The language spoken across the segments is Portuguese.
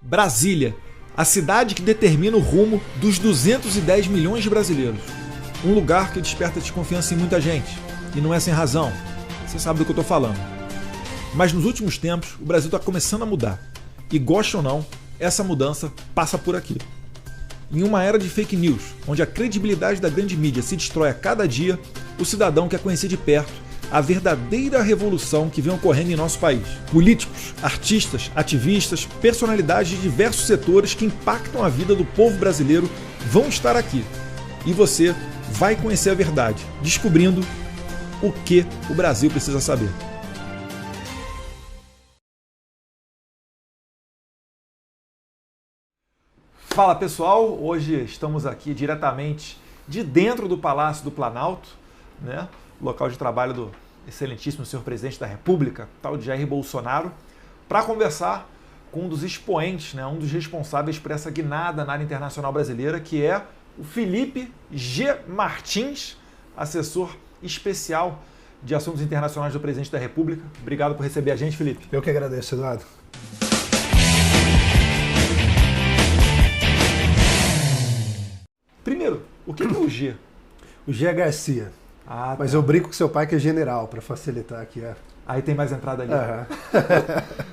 Brasília, a cidade que determina o rumo dos 210 milhões de brasileiros. Um lugar que desperta desconfiança em muita gente, e não é sem razão. Você sabe do que eu estou falando. Mas nos últimos tempos, o Brasil está começando a mudar. E goste ou não, essa mudança passa por aqui. Em uma era de fake news, onde a credibilidade da grande mídia se destrói a cada dia, o cidadão quer conhecer de perto a verdadeira revolução que vem ocorrendo em nosso país. Políticos, artistas, ativistas, personalidades de diversos setores que impactam a vida do povo brasileiro vão estar aqui. E você vai conhecer a verdade, descobrindo o que o Brasil precisa saber. Fala pessoal, hoje estamos aqui diretamente de dentro do Palácio do Planalto, né? Local de trabalho do excelentíssimo senhor presidente da República, tal de Jair Bolsonaro, para conversar com um dos expoentes, né? Um dos responsáveis por essa guinada na área internacional brasileira, que é o Felipe G. Martins, assessor especial de assuntos internacionais do presidente da República. Obrigado por receber a gente, Felipe. Eu que agradeço, Eduardo. Primeiro, o que é o G? O G é Garcia. Ah, mas eu brinco com seu pai que é general, para facilitar aqui. Aí tem mais entrada ali. Uhum.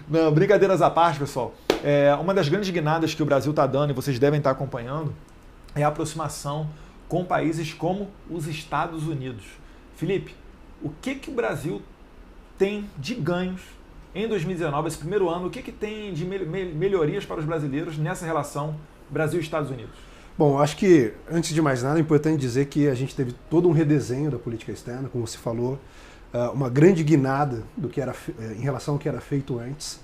Não, brincadeiras à parte, pessoal. Uma das grandes guinadas que o Brasil está dando, e vocês devem estar acompanhando, é a aproximação com países como os Estados Unidos. Felipe, o que o Brasil tem de ganhos em 2019, esse primeiro ano? O que tem de melhorias para os brasileiros nessa relação Brasil e Estados Unidos? Bom, acho que, antes de mais nada, é importante dizer que a gente teve todo um redesenho da política externa, como se falou, uma grande guinada do que era, em relação ao que era feito antes.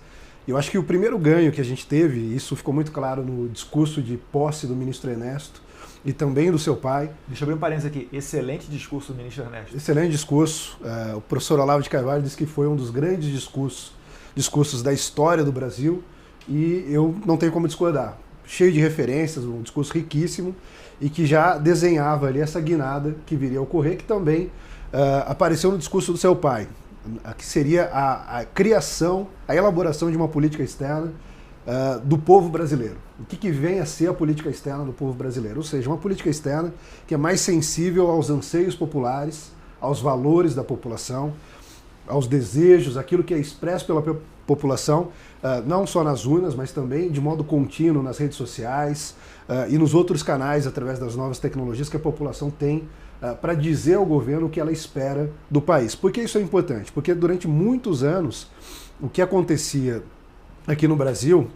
Eu acho que o primeiro ganho que a gente teve, e isso ficou muito claro no discurso de posse do ministro Ernesto e também do seu pai. Deixa eu abrir um parênteses aqui. Excelente discurso do ministro Ernesto. Excelente discurso. O professor Olavo de Carvalho disse que foi um dos grandes discursos da história do Brasil e eu não tenho como discordar. Cheio de referências, um discurso riquíssimo e que já desenhava ali essa guinada que viria a ocorrer, que também apareceu no discurso do seu pai, que seria a criação, a elaboração de uma política externa do povo brasileiro. O que vem a ser a política externa do povo brasileiro? Ou seja, uma política externa que é mais sensível aos anseios populares, aos valores da população, aos desejos, aquilo que é expresso pela população, não só nas urnas, mas também de modo contínuo nas redes sociais e nos outros canais, através das novas tecnologias que a população tem para dizer ao governo o que ela espera do país. Por que isso é importante? Porque durante muitos anos, o que acontecia aqui no Brasil,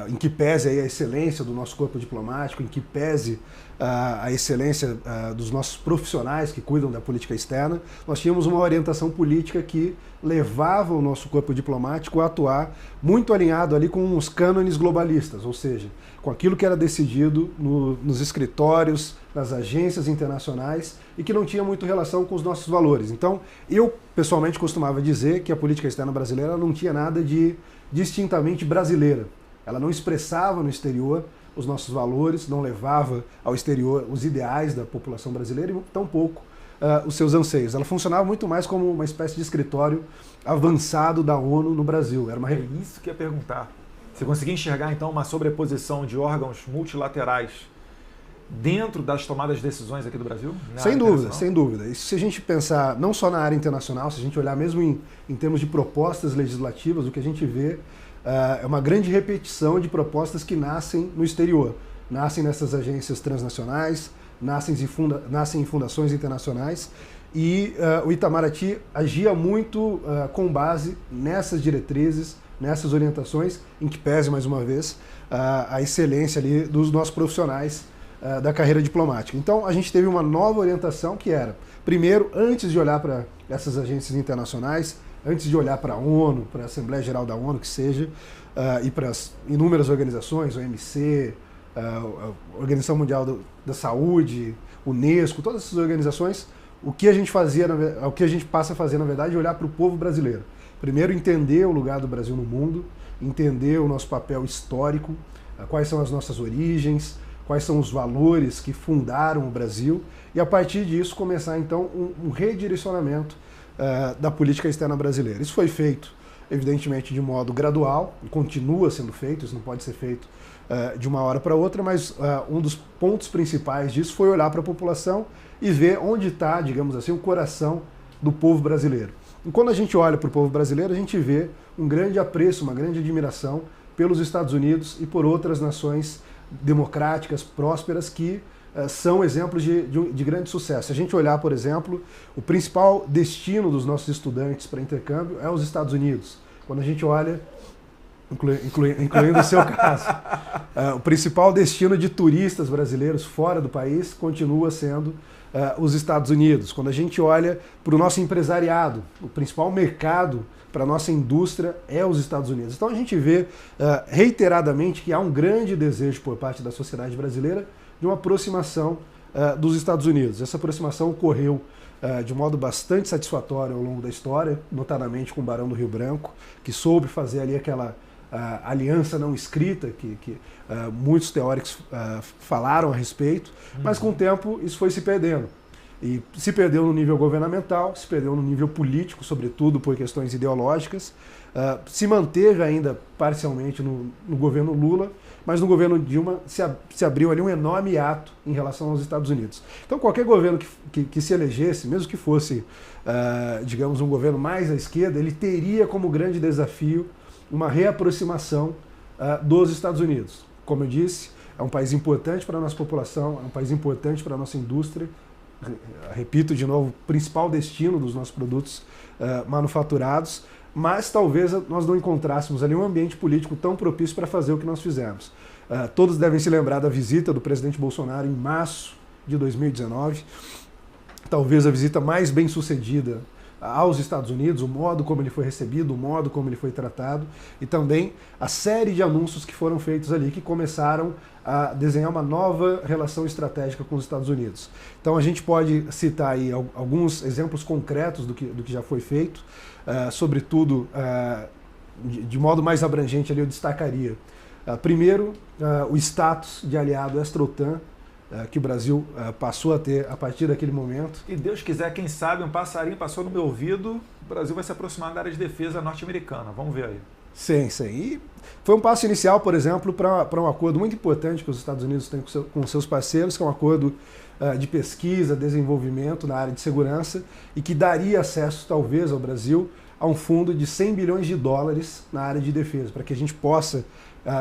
em que pese aí a excelência do nosso corpo diplomático, em que pese a excelência dos nossos profissionais que cuidam da política externa, nós tínhamos uma orientação política que levava o nosso corpo diplomático a atuar muito alinhado ali com os cânones globalistas, ou seja, com aquilo que era decidido nos escritórios, nas agências internacionais e que não tinha muito relação com os nossos valores. Então, eu pessoalmente costumava dizer que a política externa brasileira não tinha nada de distintamente brasileira. Ela não expressava no exterior os nossos valores, não levava ao exterior os ideais da população brasileira e tampouco os seus anseios. Ela funcionava muito mais como uma espécie de escritório avançado da ONU no Brasil. Era uma... É isso que eu ia perguntar. Você conseguia enxergar, então, uma sobreposição de órgãos multilaterais dentro das tomadas de decisões aqui do Brasil? Sem dúvida, sem dúvida. E se a gente pensar não só na área internacional, se a gente olhar mesmo em termos de propostas legislativas, o que a gente vê é uma grande repetição de propostas que nascem no exterior. Nascem nessas agências transnacionais, nascem em fundações internacionais e o Itamaraty agia muito com base nessas diretrizes, nessas orientações, em que pese, mais uma vez, a excelência ali dos nossos profissionais da carreira diplomática. Então, a gente teve uma nova orientação que era, primeiro, antes de olhar para essas agências internacionais, antes de olhar para a ONU, para a Assembleia Geral da ONU, que seja, e para as inúmeras organizações, OMC, a Organização Mundial da Saúde, Unesco, todas essas organizações, o que a gente passa a fazer, na verdade, é olhar para o povo brasileiro. Primeiro, entender o lugar do Brasil no mundo, entender o nosso papel histórico, quais são as nossas origens, quais são os valores que fundaram o Brasil, e a partir disso começar, então, um redirecionamento da política externa brasileira. Isso foi feito evidentemente de modo gradual, e continua sendo feito, isso não pode ser feito de uma hora para outra, mas um dos pontos principais disso foi olhar para a população e ver onde está, digamos assim, o coração do povo brasileiro. E quando a gente olha para o povo brasileiro, a gente vê um grande apreço, uma grande admiração pelos Estados Unidos e por outras nações democráticas, prósperas, que são exemplos de grande sucesso. Se a gente olhar, por exemplo, o principal destino dos nossos estudantes para intercâmbio é os Estados Unidos. Quando a gente olha, incluindo o seu caso, o principal destino de turistas brasileiros fora do país continua sendo os Estados Unidos. Quando a gente olha para o nosso empresariado, o principal mercado para a nossa indústria é os Estados Unidos. Então a gente vê reiteradamente que há um grande desejo por parte da sociedade brasileira de uma aproximação dos Estados Unidos. Essa aproximação ocorreu de um modo bastante satisfatório ao longo da história, notadamente com o Barão do Rio Branco, que soube fazer ali aquela aliança não escrita que muitos teóricos falaram a respeito, mas com o tempo isso foi se perdendo. E se perdeu no nível governamental, se perdeu no nível político, sobretudo por questões ideológicas, se manteve ainda parcialmente no governo Lula, mas no governo Dilma se abriu ali um enorme hiato em relação aos Estados Unidos. Então qualquer governo que se elegesse, mesmo que fosse, digamos, um governo mais à esquerda, ele teria como grande desafio uma reaproximação dos Estados Unidos. Como eu disse, é um país importante para a nossa população, é um país importante para a nossa indústria. Repito de novo, o principal destino dos nossos produtos manufaturados, mas talvez nós não encontrássemos ali um ambiente político tão propício para fazer o que nós fizemos. Todos devem se lembrar da visita do presidente Bolsonaro em março de 2019, talvez a visita mais bem sucedida aos Estados Unidos, o modo como ele foi recebido, o modo como ele foi tratado, e também a série de anúncios que foram feitos ali, que começaram a desenhar uma nova relação estratégica com os Estados Unidos. Então a gente pode citar aí alguns exemplos concretos do que já foi feito, sobretudo de modo mais abrangente ali eu destacaria. Primeiro, o status de aliado extra-OTAN, que o Brasil passou a ter a partir daquele momento. E Deus quiser, quem sabe, um passarinho passou no meu ouvido, o Brasil vai se aproximar da área de defesa norte-americana. Vamos ver aí. Sim, sim. E foi um passo inicial, por exemplo, para um acordo muito importante que os Estados Unidos têm com seus parceiros, que é um acordo de pesquisa, desenvolvimento na área de segurança e que daria acesso, talvez, ao Brasil a um fundo de 100 bilhões de dólares na área de defesa, para que a gente possa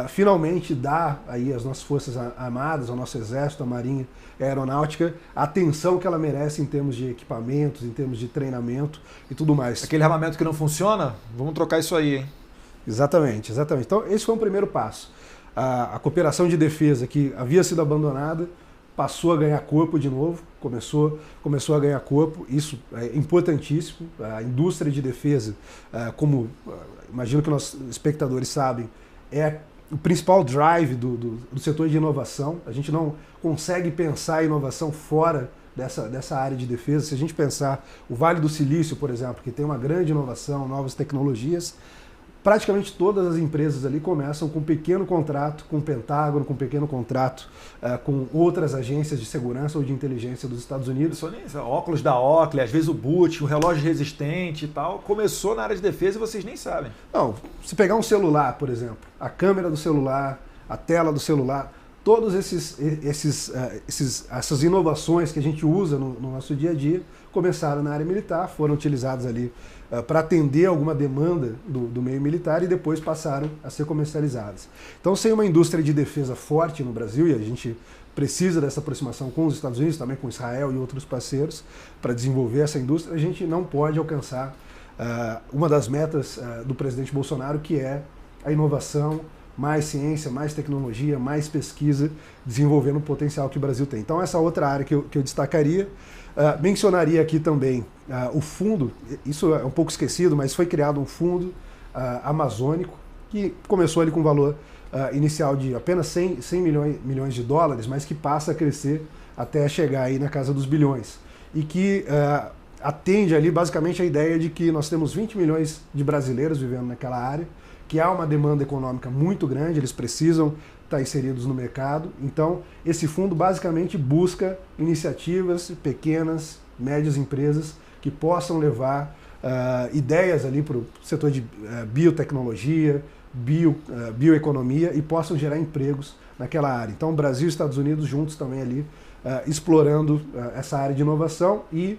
finalmente dar aí às nossas forças armadas, ao nosso exército, à marinha e à aeronáutica, a atenção que ela merece em termos de equipamentos, em termos de treinamento e tudo mais. Aquele armamento que não funciona, vamos trocar isso aí, hein? Exatamente, exatamente. Então esse foi um primeiro passo. A cooperação de defesa que havia sido abandonada passou a ganhar corpo de novo, começou a ganhar corpo, isso é importantíssimo. A indústria de defesa, como imagino que nossos espectadores sabem, é o principal drive do setor de inovação. A gente não consegue pensar a inovação fora dessa área de defesa. Se a gente pensar o Vale do Silício, por exemplo, que tem uma grande inovação, novas tecnologias, praticamente todas as empresas ali começam com um pequeno contrato com o Pentágono, com um pequeno contrato com outras agências de segurança ou de inteligência dos Estados Unidos. Óculos da Oakley, às vezes o boot, o relógio resistente e tal, começou na área de defesa e vocês nem sabem. Não, se pegar um celular, por exemplo, a câmera do celular, a tela do celular, todas essas inovações que a gente usa no nosso dia a dia começaram na área militar, foram utilizadas ali para atender alguma demanda do meio militar e depois passaram a ser comercializadas. Então, sem uma indústria de defesa forte no Brasil, e a gente precisa dessa aproximação com os Estados Unidos, também com Israel e outros parceiros, para desenvolver essa indústria, a gente não pode alcançar uma das metas do presidente Bolsonaro, que é a inovação, mais ciência, mais tecnologia, mais pesquisa, desenvolvendo o potencial que o Brasil tem. Então essa outra área que eu destacaria, mencionaria aqui também o fundo, isso é um pouco esquecido, mas foi criado um fundo amazônico, que começou ali com um valor inicial de apenas 100 milhões de dólares, mas que passa a crescer até chegar aí na casa dos bilhões. E que atende ali basicamente a ideia de que nós temos 20 milhões de brasileiros vivendo naquela área, que há uma demanda econômica muito grande, eles precisam estar inseridos no mercado. Então, esse fundo basicamente busca iniciativas pequenas, médias empresas que possam levar ideias ali para o setor de biotecnologia, bioeconomia e possam gerar empregos naquela área. Então, Brasil e Estados Unidos juntos também ali, explorando essa área de inovação e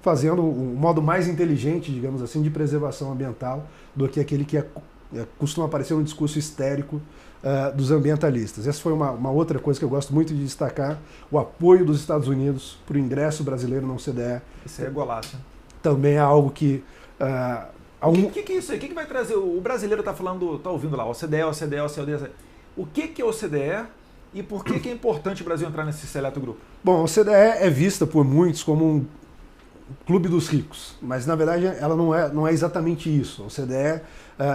fazendo um modo mais inteligente, digamos assim, de preservação ambiental do que aquele que costuma aparecer no discurso histérico dos ambientalistas. Essa foi uma outra coisa que eu gosto muito de destacar, o apoio dos Estados Unidos para o ingresso brasileiro na OCDE. Isso é golaço. Também é algo que... O que é isso aí? O que vai trazer? O brasileiro está ouvindo lá, OCDE. O que é OCDE e por que é importante o Brasil entrar nesse seleto grupo? Bom, a OCDE é vista por muitos como um clube dos ricos, mas na verdade ela não é exatamente isso. A OCDE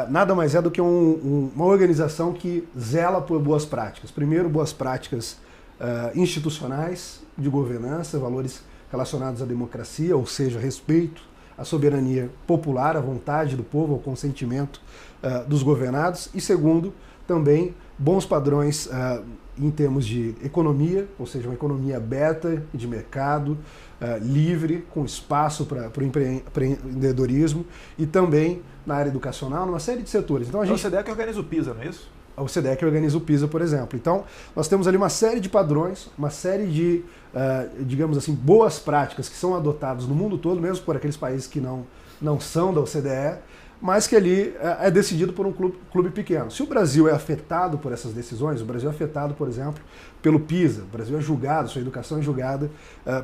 nada mais é do que uma organização que zela por boas práticas. Primeiro, boas práticas institucionais, de governança, valores relacionados à democracia, ou seja, respeito à soberania popular, à vontade do povo, ao consentimento dos governados. E segundo, também bons padrões em termos de economia, ou seja, uma economia aberta, de mercado, livre, com espaço para o empreendedorismo e também na área educacional, numa série de setores. Então, a OCDE que organiza o PISA, não é isso? A OCDE que organiza o PISA, por exemplo. Então, nós temos ali uma série de padrões, uma série de, digamos assim, boas práticas que são adotadas no mundo todo, mesmo por aqueles países que não são da OCDE, mas que ali é decidido por um clube pequeno. Se o Brasil é afetado por essas decisões, o Brasil é afetado, por exemplo, pelo PISA, o Brasil é julgado, sua educação é julgada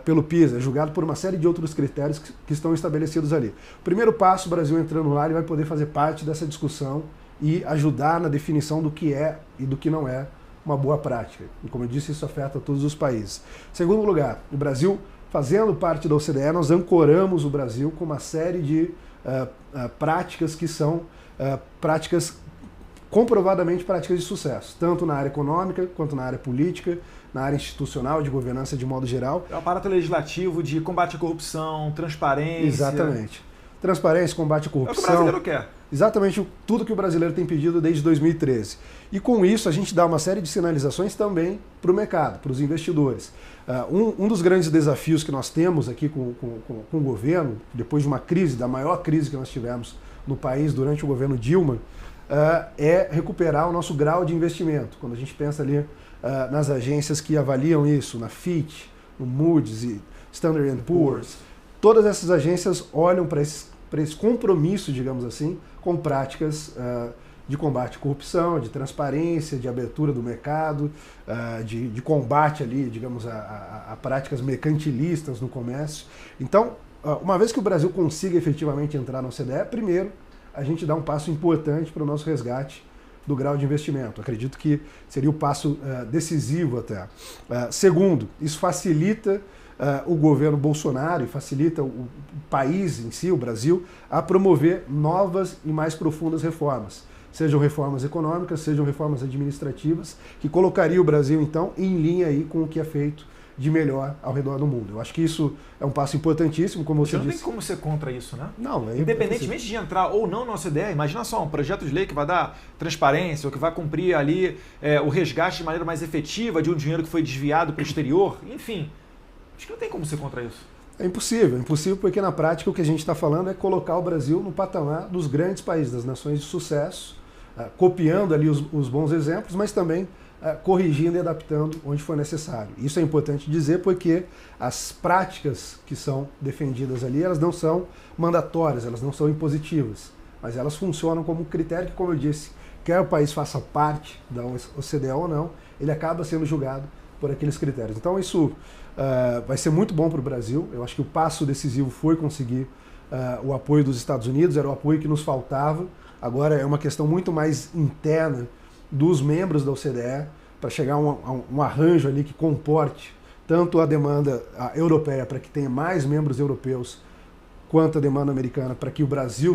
pelo PISA, é julgado por uma série de outros critérios que estão estabelecidos ali. O primeiro passo, o Brasil entrando lá, ele vai poder fazer parte dessa discussão e ajudar na definição do que é e do que não é uma boa prática. E como eu disse, isso afeta todos os países. Segundo lugar, o Brasil, fazendo parte da OCDE, nós ancoramos o Brasil com uma série de práticas que são práticas comprovadamente práticas de sucesso, tanto na área econômica, quanto na área política, na área institucional, de governança de modo geral. É o aparato legislativo de combate à corrupção, transparência. Exatamente. Transparência, combate à corrupção. É o que o brasileiro quer. Exatamente tudo que o brasileiro tem pedido desde 2013. E com isso a gente dá uma série de sinalizações também para o mercado, para os investidores. Um dos grandes desafios que nós temos aqui com o governo, depois de uma crise, da maior crise que nós tivemos no país durante o governo Dilma, é recuperar o nosso grau de investimento. Quando a gente pensa ali nas agências que avaliam isso, na Fitch, no Moody's e Standard & Poor's, todas essas agências olham para esse compromisso, digamos assim, com práticas de combate à corrupção, de transparência, de abertura do mercado, de combate ali, digamos, a práticas mercantilistas no comércio. Então, uma vez que o Brasil consiga efetivamente entrar na OCDE, primeiro, a gente dá um passo importante para o nosso resgate do grau de investimento. Acredito que seria o passo decisivo até. Segundo, isso facilita o governo Bolsonaro e facilita o país em si, o Brasil, a promover novas e mais profundas reformas. Sejam reformas econômicas, sejam reformas administrativas, que colocaria o Brasil, então, em linha aí com o que é feito de melhor ao redor do mundo. Eu acho que isso é um passo importantíssimo, como você disse. Não tem como ser contra isso, né? Não. Independentemente de entrar ou não na OCDE, imagina só, um projeto de lei que vai dar transparência, ou que vai cumprir ali o resgate de maneira mais efetiva de um dinheiro que foi desviado para o exterior, enfim. Acho que não tem como ser contra isso. É impossível porque na prática o que a gente está falando é colocar o Brasil no patamar dos grandes países, das nações de sucesso, copiando ali os bons exemplos, mas também corrigindo e adaptando onde for necessário. Isso é importante dizer porque as práticas que são defendidas ali, elas não são mandatórias, elas não são impositivas, mas elas funcionam como um critério que, como eu disse, quer o país faça parte da OCDE ou não, ele acaba sendo julgado por aqueles critérios. Então isso vai ser muito bom para o Brasil. Eu acho que o passo decisivo foi conseguir o apoio dos Estados Unidos, era o apoio que nos faltava. Agora é uma questão muito mais interna dos membros da OCDE para chegar a um arranjo ali que comporte tanto a demanda europeia para que tenha mais membros europeus, quanto a demanda americana para que o Brasil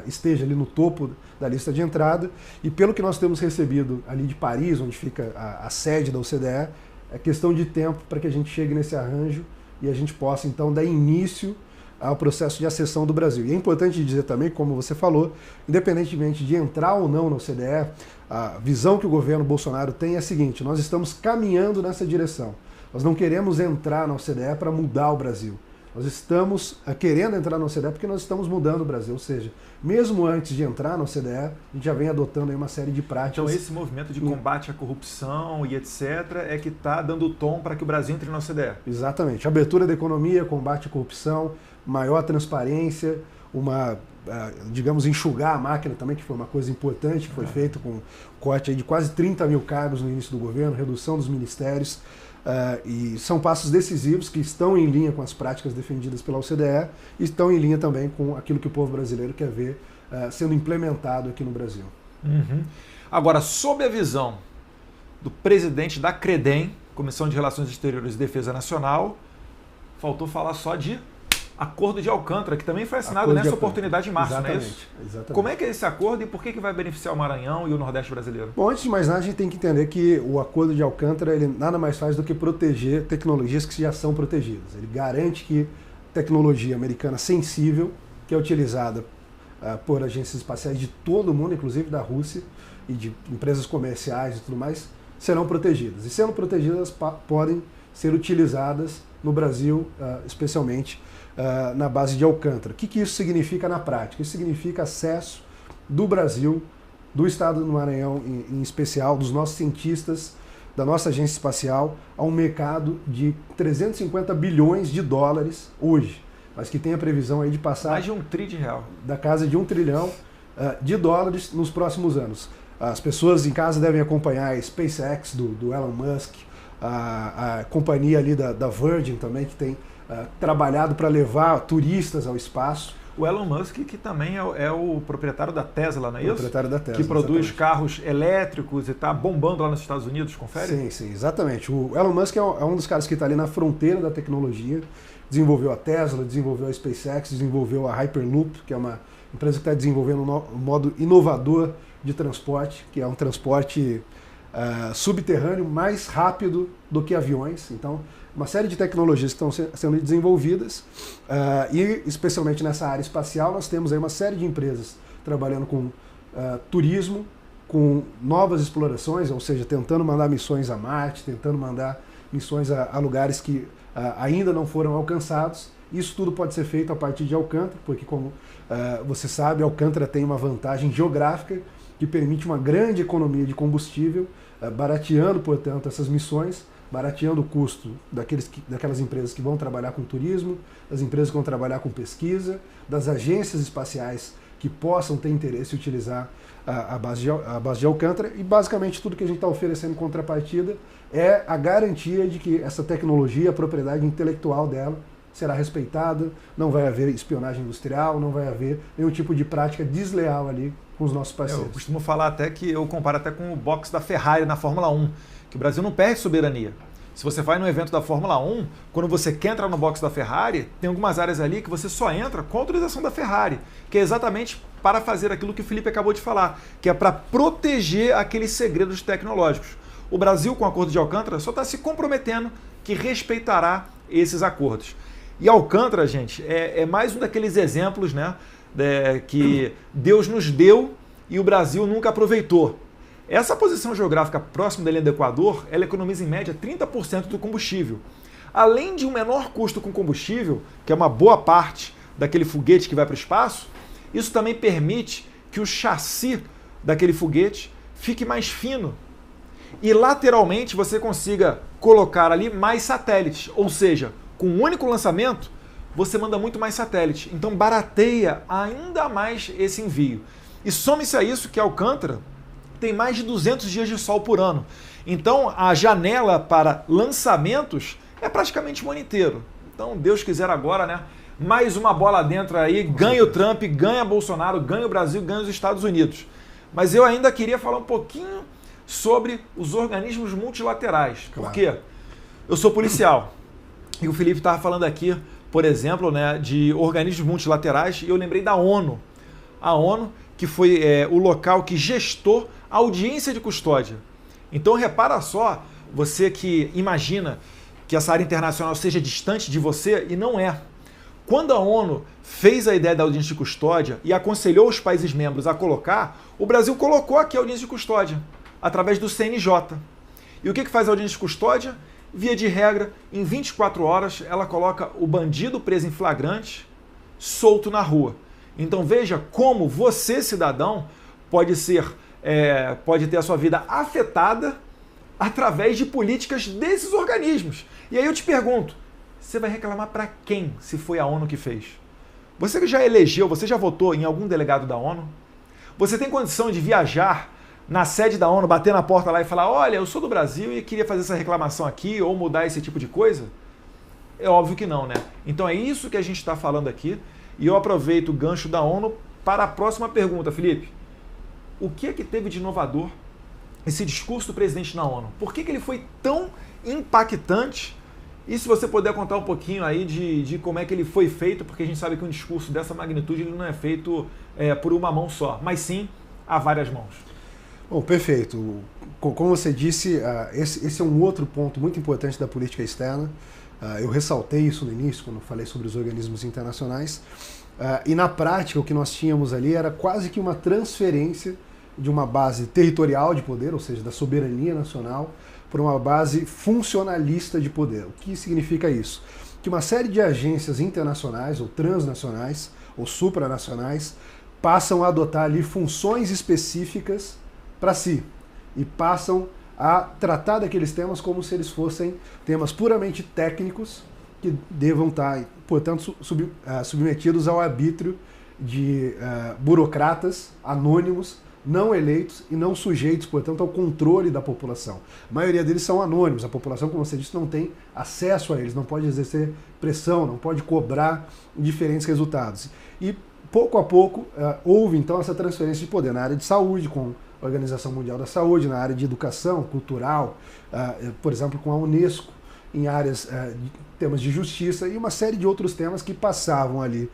esteja ali no topo da lista de entrada. E pelo que nós temos recebido ali de Paris, onde fica a sede da OCDE, é questão de tempo para que a gente chegue nesse arranjo e a gente possa então dar início ao processo de acessão do Brasil. E é importante dizer também, como você falou, independentemente de entrar ou não na OCDE, a visão que o governo Bolsonaro tem é a seguinte: nós estamos caminhando nessa direção. Nós não queremos entrar na OCDE para mudar o Brasil. Nós estamos querendo entrar na OCDE porque nós estamos mudando o Brasil, ou seja, mesmo antes de entrar na OCDE, a gente já vem adotando aí uma série de práticas. Então esse movimento de combate à corrupção e etc. é que está dando o tom para que o Brasil entre na OCDE. Exatamente. Abertura da economia, combate à corrupção, maior transparência, digamos, enxugar a máquina também, que foi uma coisa importante, que foi feito com corte aí de quase 30 mil cargos no início do governo, redução dos ministérios. E são passos decisivos que estão em linha com as práticas defendidas pela OCDE e estão em linha também com aquilo que o povo brasileiro quer ver sendo implementado aqui no Brasil. Uhum. Agora, sob a visão do presidente da CREDEM, Comissão de Relações Exteriores e Defesa Nacional, faltou falar só de Acordo de Alcântara, que também foi assinado nessa oportunidade em março, não é isso? Exatamente. Como é que é esse acordo e por que vai beneficiar o Maranhão e o Nordeste brasileiro? Bom, antes de mais nada, a gente tem que entender que o Acordo de Alcântara ele nada mais faz do que proteger tecnologias que já são protegidas. Ele garante que tecnologia americana sensível, que é utilizada por agências espaciais de todo o mundo, inclusive da Rússia, e de empresas comerciais e tudo mais, serão protegidas. E sendo protegidas, podem ser utilizadas no Brasil, especialmente na base de Alcântara. O que isso significa na prática? Isso significa acesso do Brasil, do Estado do Maranhão em especial, dos nossos cientistas, da nossa agência espacial, a um mercado de 350 bilhões de dólares hoje, mas que tem a previsão aí de passar... Mais de $1 trilhão. Da casa de $1 trilhão de dólares nos próximos anos. As pessoas em casa devem acompanhar a SpaceX do Elon Musk, a companhia ali da Virgin também, que tem trabalhado para levar turistas ao espaço. O Elon Musk, que também é o proprietário da Tesla, não é isso? Proprietário da Tesla, que produz exatamente. Carros elétricos e está bombando lá nos Estados Unidos, confere? Sim, exatamente. O Elon Musk é um dos caras que está ali na fronteira da tecnologia, desenvolveu a Tesla, desenvolveu a SpaceX, desenvolveu a Hyperloop, que é uma empresa que está desenvolvendo um modo inovador de transporte, que é um transporte subterrâneo mais rápido do que aviões. Então, uma série de tecnologias que estão sendo desenvolvidas e especialmente nessa área espacial nós temos aí uma série de empresas trabalhando com turismo, com novas explorações, ou seja, tentando mandar missões a Marte, tentando mandar missões a lugares que ainda não foram alcançados. Isso tudo pode ser feito a partir de Alcântara, porque como você sabe, Alcântara tem uma vantagem geográfica que permite uma grande economia de combustível, barateando, portanto, essas missões, barateando o custo daquelas empresas que vão trabalhar com turismo, das empresas que vão trabalhar com pesquisa, das agências espaciais que possam ter interesse em utilizar a base de Alcântara, e basicamente tudo que a gente está oferecendo em contrapartida é a garantia de que essa tecnologia, a propriedade intelectual dela, será respeitada, não vai haver espionagem industrial, não vai haver nenhum tipo de prática desleal ali com os nossos parceiros. Eu costumo falar até que eu comparo até com o box da Ferrari na Fórmula 1, que o Brasil não perde soberania. Se você vai no evento da Fórmula 1, quando você quer entrar no box da Ferrari, tem algumas áreas ali que você só entra com a autorização da Ferrari, que é exatamente para fazer aquilo que o Felipe acabou de falar, que é para proteger aqueles segredos tecnológicos. O Brasil, com o Acordo de Alcântara, só está se comprometendo que respeitará esses acordos. E Alcântara, gente, é mais um daqueles exemplos, né, que Deus nos deu e o Brasil nunca aproveitou. Essa posição geográfica próxima da linha do Equador, ela economiza em média 30% do combustível. Além de um menor custo com combustível, que é uma boa parte daquele foguete que vai para o espaço, isso também permite que o chassi daquele foguete fique mais fino. E lateralmente você consiga colocar ali mais satélites, ou seja, com um único lançamento, você manda muito mais satélite. Então barateia ainda mais esse envio. E some-se a isso que Alcântara tem mais de 200 dias de sol por ano. Então a janela para lançamentos é praticamente o ano inteiro. Então, Deus quiser agora, né? Mais uma bola dentro aí, ganha o Trump, ganha Bolsonaro, ganha o Brasil, ganha os Estados Unidos. Mas eu ainda queria falar um pouquinho sobre os organismos multilaterais. Claro. Por quê? Eu sou policial. E o Felipe estava falando aqui, por exemplo, né, de organismos multilaterais, e eu lembrei da ONU. A ONU, que foi o local que gestou a audiência de custódia. Então repara só, você que imagina que essa área internacional seja distante de você, e não é. Quando a ONU fez a ideia da audiência de custódia e aconselhou os países membros a colocar, o Brasil colocou aqui a audiência de custódia, através do CNJ. E o que faz a audiência de custódia? via de regra, em 24 horas, ela coloca o bandido preso em flagrante, solto na rua. Então veja como você, cidadão, pode ter a sua vida afetada através de políticas desses organismos. E aí eu te pergunto, você vai reclamar para quem se foi a ONU que fez? Você que já elegeu, você já votou em algum delegado da ONU? Você tem condição de viajar na sede da ONU, bater na porta lá e falar, olha, eu sou do Brasil e queria fazer essa reclamação aqui ou mudar esse tipo de coisa? É óbvio que não, né? Então é isso que a gente está falando aqui e eu aproveito o gancho da ONU para a próxima pergunta, Felipe. O que é que teve de inovador esse discurso do presidente na ONU? Por que ele foi tão impactante? E se você puder contar um pouquinho aí de como é que ele foi feito, porque a gente sabe que um discurso dessa magnitude ele não é feito por uma mão só, mas sim a várias mãos. Bom, perfeito. Como você disse, esse é um outro ponto muito importante da política externa. Eu ressaltei isso no início, quando falei sobre os organismos internacionais. E na prática, o que nós tínhamos ali era quase que uma transferência de uma base territorial de poder, ou seja, da soberania nacional, para uma base funcionalista de poder. O que significa isso? Que uma série de agências internacionais, ou transnacionais, ou supranacionais, passam a adotar ali funções específicas para si e passam a tratar daqueles temas como se eles fossem temas puramente técnicos que devam estar, portanto, submetidos ao arbítrio de burocratas anônimos, não eleitos e não sujeitos, portanto, ao controle da população. A maioria deles são anônimos, a população, como você disse, não tem acesso a eles, não pode exercer pressão, não pode cobrar diferentes resultados. E, pouco a pouco, houve, então, essa transferência de poder na área de saúde, com a Organização Mundial da Saúde, na área de educação, cultural, por exemplo, com a Unesco, em áreas de temas de justiça e uma série de outros temas que passavam ali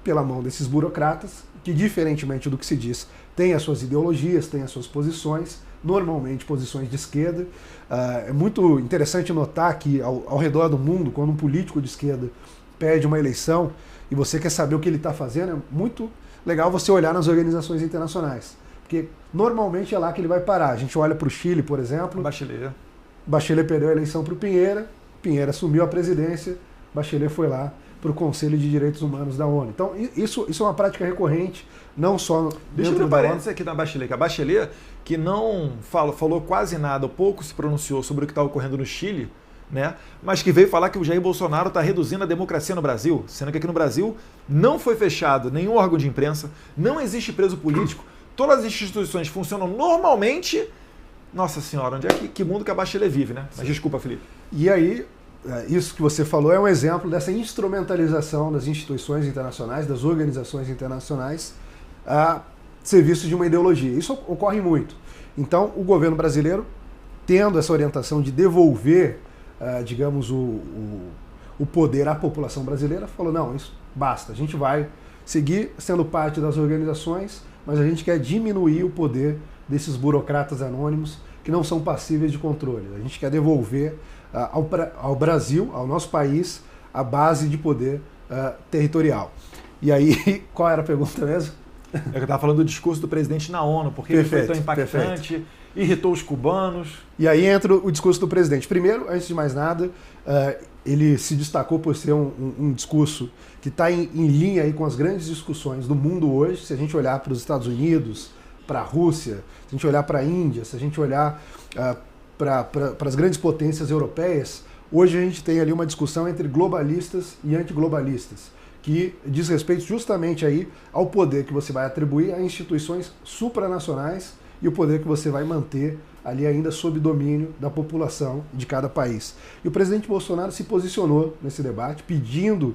pela mão desses burocratas, que, diferentemente do que se diz, têm as suas ideologias, têm as suas posições, normalmente posições de esquerda. É muito interessante notar que, ao redor do mundo, quando um político de esquerda perde uma eleição e você quer saber o que ele está fazendo, é muito legal você olhar nas organizações internacionais. Porque normalmente é lá que ele vai parar. A gente olha para o Chile, por exemplo. Bachelet perdeu a eleição para o Pinheira, Pinheira assumiu a presidência, Bachelet foi lá para o Conselho de Direitos Humanos da ONU. Então isso é uma prática recorrente, não só Deixa eu abrir um parênteses aqui na Bachelet, que a Bachelet, que não falou quase nada, pouco se pronunciou sobre o que está ocorrendo no Chile, né? Mas que veio falar que o Jair Bolsonaro está reduzindo a democracia no Brasil, sendo que aqui no Brasil não foi fechado nenhum órgão de imprensa, não existe preso político, todas as instituições funcionam normalmente. Nossa senhora, onde é que mundo que a Bachelet vive, né? Mas desculpa, Felipe. E aí, isso que você falou é um exemplo dessa instrumentalização das instituições internacionais, das organizações internacionais, a serviço de uma ideologia. Isso ocorre muito. Então, o governo brasileiro, tendo essa orientação de devolver, digamos, o poder à população brasileira, falou, não, isso basta, a gente vai seguir sendo parte das organizações, mas a gente quer diminuir o poder desses burocratas anônimos que não são passíveis de controle. A gente quer devolver ao Brasil, ao nosso país, a base de poder territorial. E aí, qual era a pergunta mesmo? Eu estava falando do discurso do presidente na ONU, porque ele foi tão impactante, irritou os cubanos. E aí entra o discurso do presidente. Primeiro, antes de mais nada, ele se destacou por ser um discurso que está em linha aí com as grandes discussões do mundo hoje. Se a gente olhar para os Estados Unidos, para a Rússia, se a gente olhar para a Índia, se a gente olhar para as grandes potências europeias, hoje a gente tem ali uma discussão entre globalistas e antiglobalistas, que diz respeito justamente aí ao poder que você vai atribuir a instituições supranacionais e o poder que você vai manter ali ainda sob domínio da população de cada país. E o presidente Bolsonaro se posicionou nesse debate, pedindo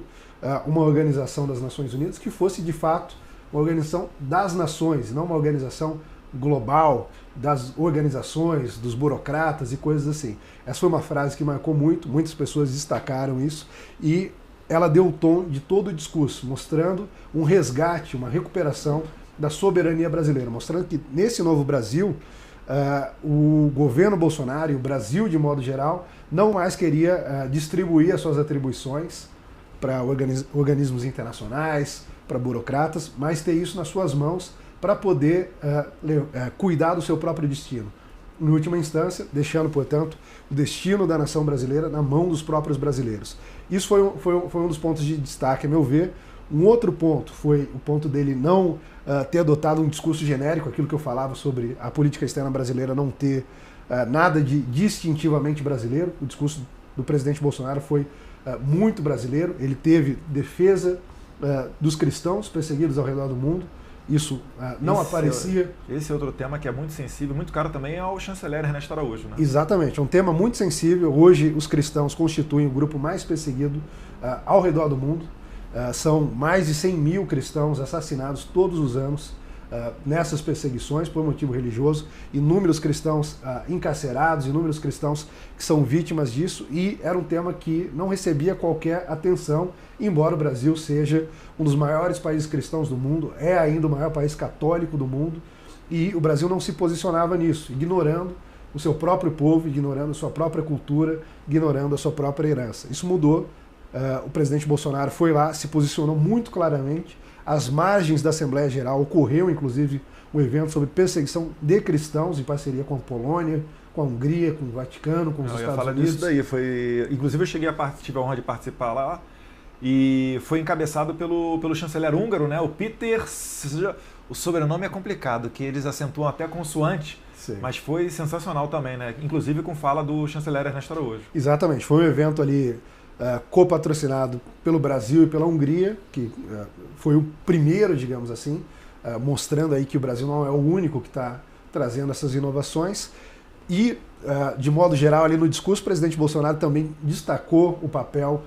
uma organização das Nações Unidas que fosse de fato uma organização das nações, não uma organização global das organizações, dos burocratas e coisas assim. Essa foi uma frase que marcou muito, muitas pessoas destacaram isso e ela deu o tom de todo o discurso, mostrando um resgate, uma recuperação da soberania brasileira, mostrando que nesse novo Brasil, o governo Bolsonaro e o Brasil de modo geral não mais queria distribuir as suas atribuições para organismos internacionais, para burocratas, mas ter isso nas suas mãos para poder cuidar do seu próprio destino. em última instância, deixando, portanto, o destino da nação brasileira na mão dos próprios brasileiros. Isso foi um dos pontos de destaque, a meu ver. Um outro ponto foi o ponto dele não ter adotado um discurso genérico, aquilo que eu falava sobre a política externa brasileira não ter nada de distintivamente brasileiro. O discurso do presidente Bolsonaro foi muito brasileiro. Ele teve defesa dos cristãos perseguidos ao redor do mundo. Isso não aparecia. Esse é outro tema que é muito sensível, muito caro também ao chanceler Ernesto Araújo, né? Exatamente, é um tema muito sensível. Hoje os cristãos constituem o grupo mais perseguido ao redor do mundo. São mais de 100 mil cristãos assassinados todos os anos nessas perseguições por motivo religioso, inúmeros cristãos encarcerados, inúmeros cristãos que são vítimas disso, e era um tema que não recebia qualquer atenção, embora o Brasil seja um dos maiores países cristãos do mundo, é ainda o maior país católico do mundo, e o Brasil não se posicionava nisso, ignorando o seu próprio povo, ignorando a sua própria cultura, ignorando a sua própria herança. Isso mudou. O presidente Bolsonaro foi lá, se posicionou muito claramente. Às margens da Assembleia Geral ocorreu, inclusive, um evento sobre perseguição de cristãos em parceria com a Polônia, com a Hungria, com o Vaticano, com os Estados Unidos. Eu ia falar disso daí. Inclusive, eu tive a honra de participar lá e foi encabeçado pelo chanceler húngaro, né? O Péter. O sobrenome é complicado, que eles acentuam até consoante. Sim. Mas foi sensacional também, né? Inclusive com fala do chanceler Ernesto Araújo. Exatamente. Foi um evento ali copatrocinado pelo Brasil e pela Hungria, que foi o primeiro, digamos assim, mostrando aí que o Brasil não é o único que está trazendo essas inovações. E, de modo geral, ali no discurso, o presidente Bolsonaro também destacou o papel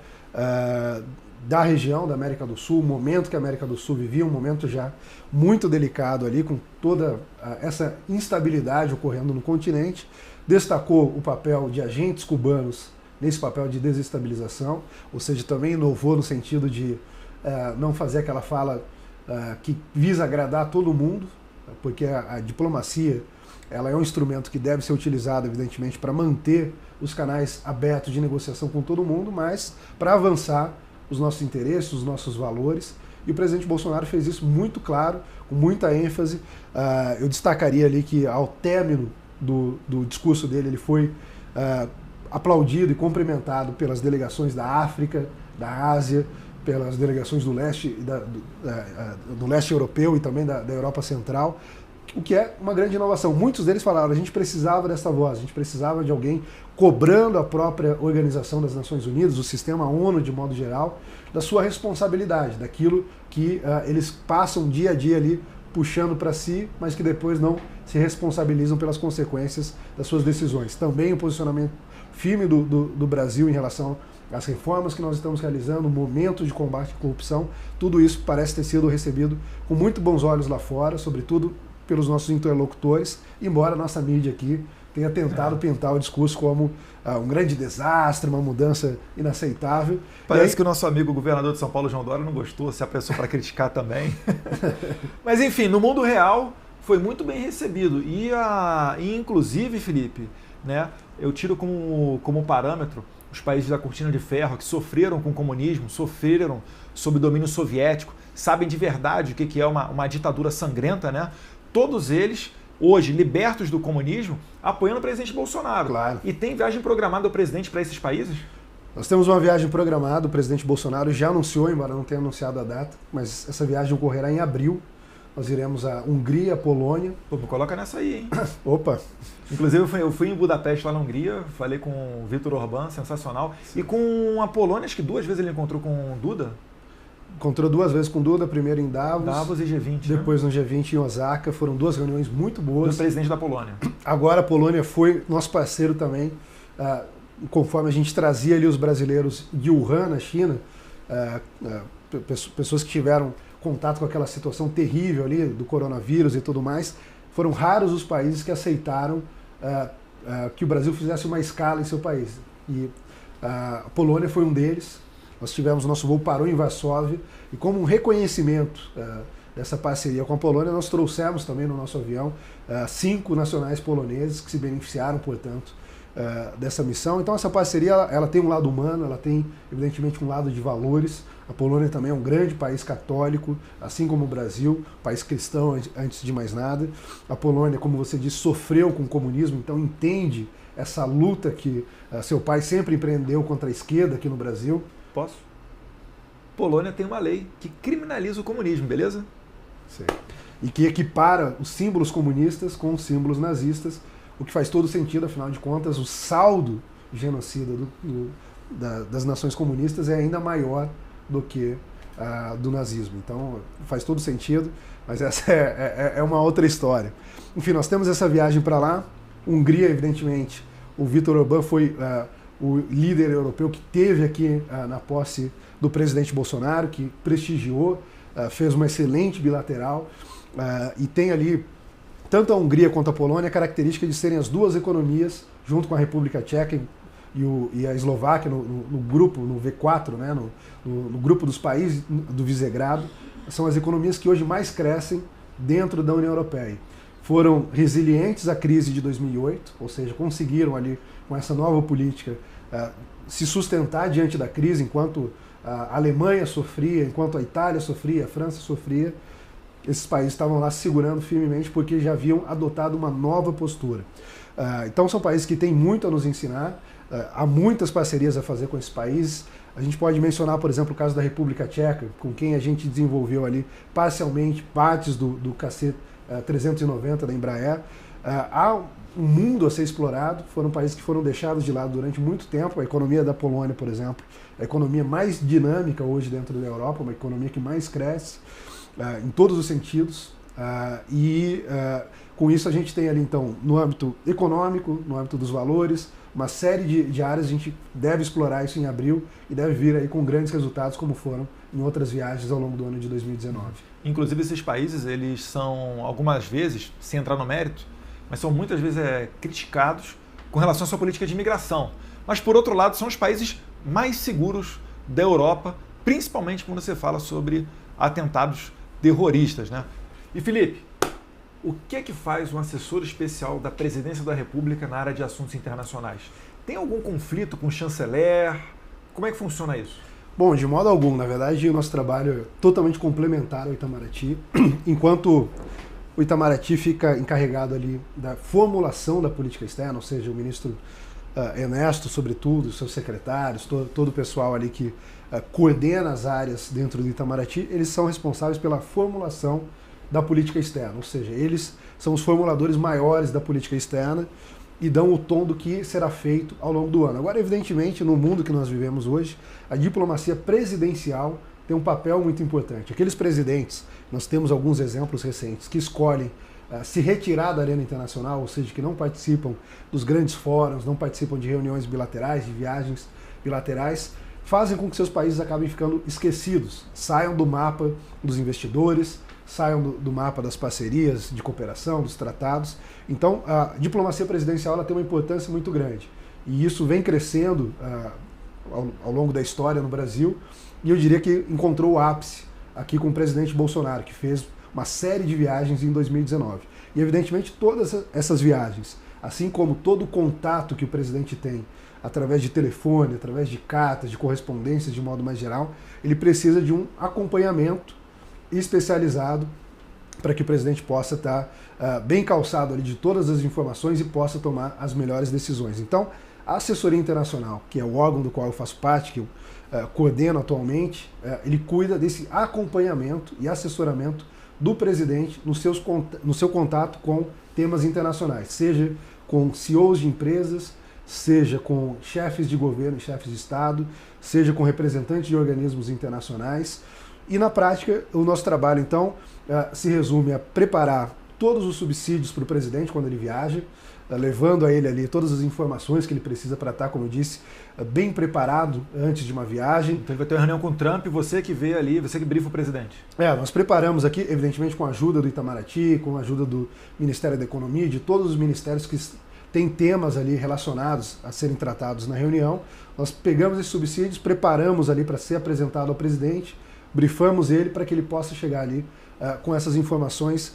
da região da América do Sul, o momento que a América do Sul vivia, um momento já muito delicado ali, com toda essa instabilidade ocorrendo no continente. Destacou o papel de agentes cubanos nesse papel de desestabilização, ou seja, também inovou no sentido de não fazer aquela fala que visa agradar todo mundo, porque a diplomacia ela é um instrumento que deve ser utilizado, evidentemente, para manter os canais abertos de negociação com todo mundo, mas para avançar os nossos interesses, os nossos valores. E o presidente Bolsonaro fez isso muito claro, com muita ênfase. Eu destacaria ali que, ao término do discurso dele, ele foi aplaudido e cumprimentado pelas delegações da África, da Ásia, pelas delegações do leste, do leste europeu e também da Europa Central, o que é uma grande inovação. Muitos deles falaram, a gente precisava dessa voz, a gente precisava de alguém cobrando a própria Organização das Nações Unidas, o sistema ONU de modo geral, da sua responsabilidade, daquilo que eles passam dia a dia ali puxando para si, mas que depois não se responsabilizam pelas consequências das suas decisões. Também o posicionamento firme do Brasil em relação às reformas que nós estamos realizando, o momento de combate à corrupção, tudo isso parece ter sido recebido com muito bons olhos lá fora, sobretudo pelos nossos interlocutores, embora a nossa mídia aqui tenha tentado pintar o discurso como um grande desastre, uma mudança inaceitável. Parece que o nosso amigo governador de São Paulo, João Dória, não gostou, se apressou para criticar também. Mas enfim, no mundo real foi muito bem recebido. E inclusive, Felipe, né, eu tiro como parâmetro os países da cortina de ferro que sofreram com o comunismo, sofreram sob o domínio soviético, sabem de verdade o que é uma ditadura sangrenta, né? Todos eles, hoje, libertos do comunismo, apoiando o presidente Bolsonaro. Claro. E tem viagem programada do presidente para esses países? Nós temos uma viagem programada, o presidente Bolsonaro já anunciou, embora não tenha anunciado a data, mas essa viagem ocorrerá em abril. Nós iremos à Hungria, à Polônia. Pô, coloca nessa aí, hein? Opa! Inclusive, eu fui em Budapeste, lá na Hungria, falei com o Viktor Orbán, sensacional. Sim. E com a Polônia, acho que 2 vezes ele encontrou com o Duda. Encontrou 2 vezes com o Duda, primeiro em Davos. Davos e G20. Depois no G20 em Osaka. Foram 2 reuniões muito boas. Do presidente da Polônia. Agora a Polônia foi nosso parceiro também. Conforme a gente trazia ali os brasileiros de Wuhan, na China, pessoas que tiveram contato com aquela situação terrível ali do coronavírus e tudo mais, foram raros os países que aceitaram que o Brasil fizesse uma escala em seu país. E a Polônia foi um deles. Nós tivemos, nosso voo parou em Varsóvia, e como um reconhecimento dessa parceria com a Polônia, nós trouxemos também no nosso avião 5 nacionais poloneses que se beneficiaram, portanto, dessa missão. Então essa parceria ela tem um lado humano, ela tem evidentemente um lado de valores. A Polônia também é um grande país católico, assim como o Brasil, país cristão antes de mais nada. A Polônia, como você disse, sofreu com o comunismo, então entende essa luta que seu pai sempre empreendeu contra a esquerda aqui no Brasil. Posso? Polônia tem uma lei que criminaliza o comunismo, beleza? Sim. E que equipara os símbolos comunistas com os símbolos nazistas, o que faz todo sentido, afinal de contas, o saldo genocida das nações comunistas é ainda maior do que do nazismo. Então faz todo sentido, mas essa é uma outra história. Enfim, nós temos essa viagem para lá. Hungria, evidentemente, o Viktor Orbán foi o líder europeu que teve aqui na posse do presidente Bolsonaro, que prestigiou, fez uma excelente bilateral e tem ali tanto a Hungria quanto a Polônia a característica de serem as duas economias, junto com a República Tcheca e a Eslováquia no grupo, no V4, né, no grupo dos países do Visegrado, são as economias que hoje mais crescem dentro da União Europeia. Foram resilientes à crise de 2008, ou seja, conseguiram ali, com essa nova política, se sustentar diante da crise, enquanto a Alemanha sofria, enquanto a Itália sofria, a França sofria. Esses países estavam lá se segurando firmemente porque já haviam adotado uma nova postura. Então são países que têm muito a nos ensinar, há muitas parcerias a fazer com esses países. A gente pode mencionar, por exemplo, o caso da República Tcheca, com quem a gente desenvolveu ali parcialmente partes do KC-390 da Embraer. Há um mundo a ser explorado, foram países que foram deixados de lado durante muito tempo. A economia da Polônia, por exemplo, é a economia mais dinâmica hoje dentro da Europa, uma economia que mais cresce em todos os sentidos. Com isso a gente tem ali, então, no âmbito econômico, no âmbito dos valores, uma série de áreas. A gente deve explorar isso em abril e deve vir aí com grandes resultados, como foram em outras viagens ao longo do ano de 2019. Inclusive esses países, eles são algumas vezes, sem entrar no mérito, mas são muitas vezes criticados com relação à sua política de imigração. Mas por outro lado, são os países mais seguros da Europa, principalmente quando você fala sobre atentados terroristas, né? E Felipe, o que é que faz um assessor especial da Presidência da República na área de assuntos internacionais? Tem algum conflito com o chanceler? Como é que funciona isso? Bom, de modo algum. Na verdade, o nosso trabalho é totalmente complementar ao Itamaraty, enquanto o Itamaraty fica encarregado ali da formulação da política externa, ou seja, o ministro Ernesto, sobretudo, os seus secretários, todo o pessoal ali que coordena as áreas dentro do Itamaraty, eles são responsáveis pela formulação da política externa, ou seja, eles são os formuladores maiores da política externa e dão o tom do que será feito ao longo do ano. Agora, evidentemente, no mundo que nós vivemos hoje, a diplomacia presidencial tem um papel muito importante. Aqueles presidentes, nós temos alguns exemplos recentes, que escolhem se retirar da arena internacional, ou seja, que não participam dos grandes fóruns, não participam de reuniões bilaterais, de viagens bilaterais, fazem com que seus países acabem ficando esquecidos, saiam do mapa dos investidores, saiam do mapa das parcerias de cooperação, dos tratados. Então, a diplomacia presidencial ela tem uma importância muito grande. E isso vem crescendo ao longo da história no Brasil, e eu diria que encontrou o ápice aqui com o presidente Bolsonaro, que fez uma série de viagens em 2019. E, evidentemente, todas essas viagens, assim como todo o contato que o presidente tem através de telefone, através de cartas, de correspondências de modo mais geral, ele precisa de um acompanhamento especializado para que o presidente possa estar bem calçado ali de todas as informações e possa tomar as melhores decisões. Então, a assessoria internacional, que é o órgão do qual eu faço parte, que eu coordeno atualmente, ele cuida desse acompanhamento e assessoramento do presidente no seu contato com temas internacionais, seja com CEOs de empresas, seja com chefes de governo, chefes de Estado, seja com representantes de organismos internacionais. E na prática, o nosso trabalho, então, se resume a preparar todos os subsídios para o presidente quando ele viaja, levando a ele ali todas as informações que ele precisa para estar, como eu disse, bem preparado antes de uma viagem. Então ele vai ter uma reunião com o Trump e você que vê ali, você que brifa o presidente. Nós preparamos aqui, evidentemente, com a ajuda do Itamaraty, com a ajuda do Ministério da Economia, de todos os ministérios que têm temas ali relacionados a serem tratados na reunião. Nós pegamos esses subsídios, preparamos ali para ser apresentado ao presidente, brifamos ele para que ele possa chegar ali com essas informações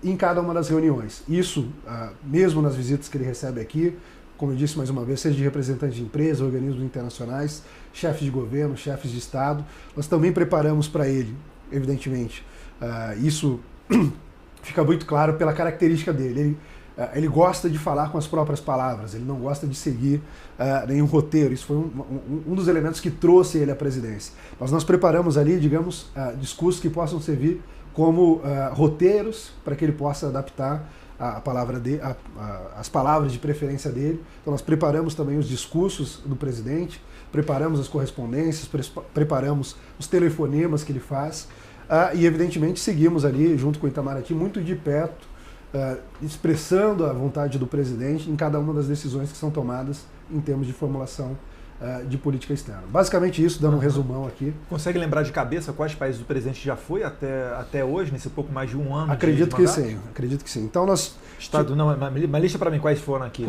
em cada uma das reuniões. Isso, mesmo nas visitas que ele recebe aqui, como eu disse mais uma vez, seja de representantes de empresas, organismos internacionais, chefes de governo, chefes de Estado. Nós também preparamos para ele, evidentemente. Isso fica muito claro pela característica dele. Ele gosta de falar com as próprias palavras, ele não gosta de seguir nenhum roteiro. Isso foi um dos elementos que trouxe ele à presidência. Nós preparamos ali, digamos, discursos que possam servir como roteiros para que ele possa adaptar as palavras de preferência dele. Então nós preparamos também os discursos do presidente, preparamos as correspondências, preparamos os telefonemas que ele faz e evidentemente seguimos ali junto com o Itamaraty muito de perto, expressando a vontade do presidente em cada uma das decisões que são tomadas em termos de formulação de política externa. Basicamente isso, dando um resumão aqui. Consegue lembrar de cabeça quais países o presidente já foi até hoje, nesse pouco mais de um ano? Acredito que sim, acredito que sim. Então nós... Mas lista para mim quais foram aqui.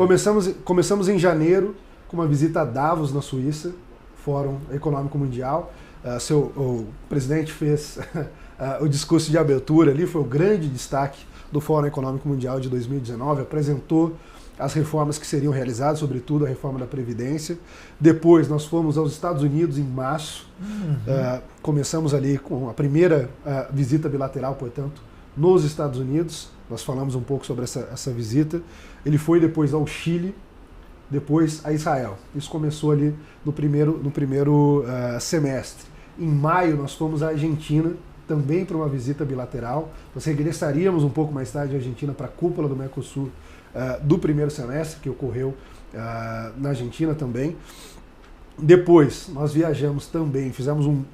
Começamos em janeiro com uma visita a Davos, na Suíça, Fórum Econômico Mundial. O presidente fez o discurso de abertura ali, foi o grande destaque do Fórum Econômico Mundial de 2019, apresentou as reformas que seriam realizadas, sobretudo a reforma da Previdência. Depois nós fomos aos Estados Unidos em março, começamos ali com a primeira visita bilateral, portanto, nos Estados Unidos. Nós falamos um pouco sobre essa visita. Ele foi depois ao Chile, depois a Israel. Isso começou ali no primeiro semestre. Em maio nós fomos à Argentina, também para uma visita bilateral. Nós regressaríamos um pouco mais tarde à Argentina para a cúpula do Mercosul do primeiro semestre, que ocorreu na Argentina também. Depois nós viajamos também, fizemos um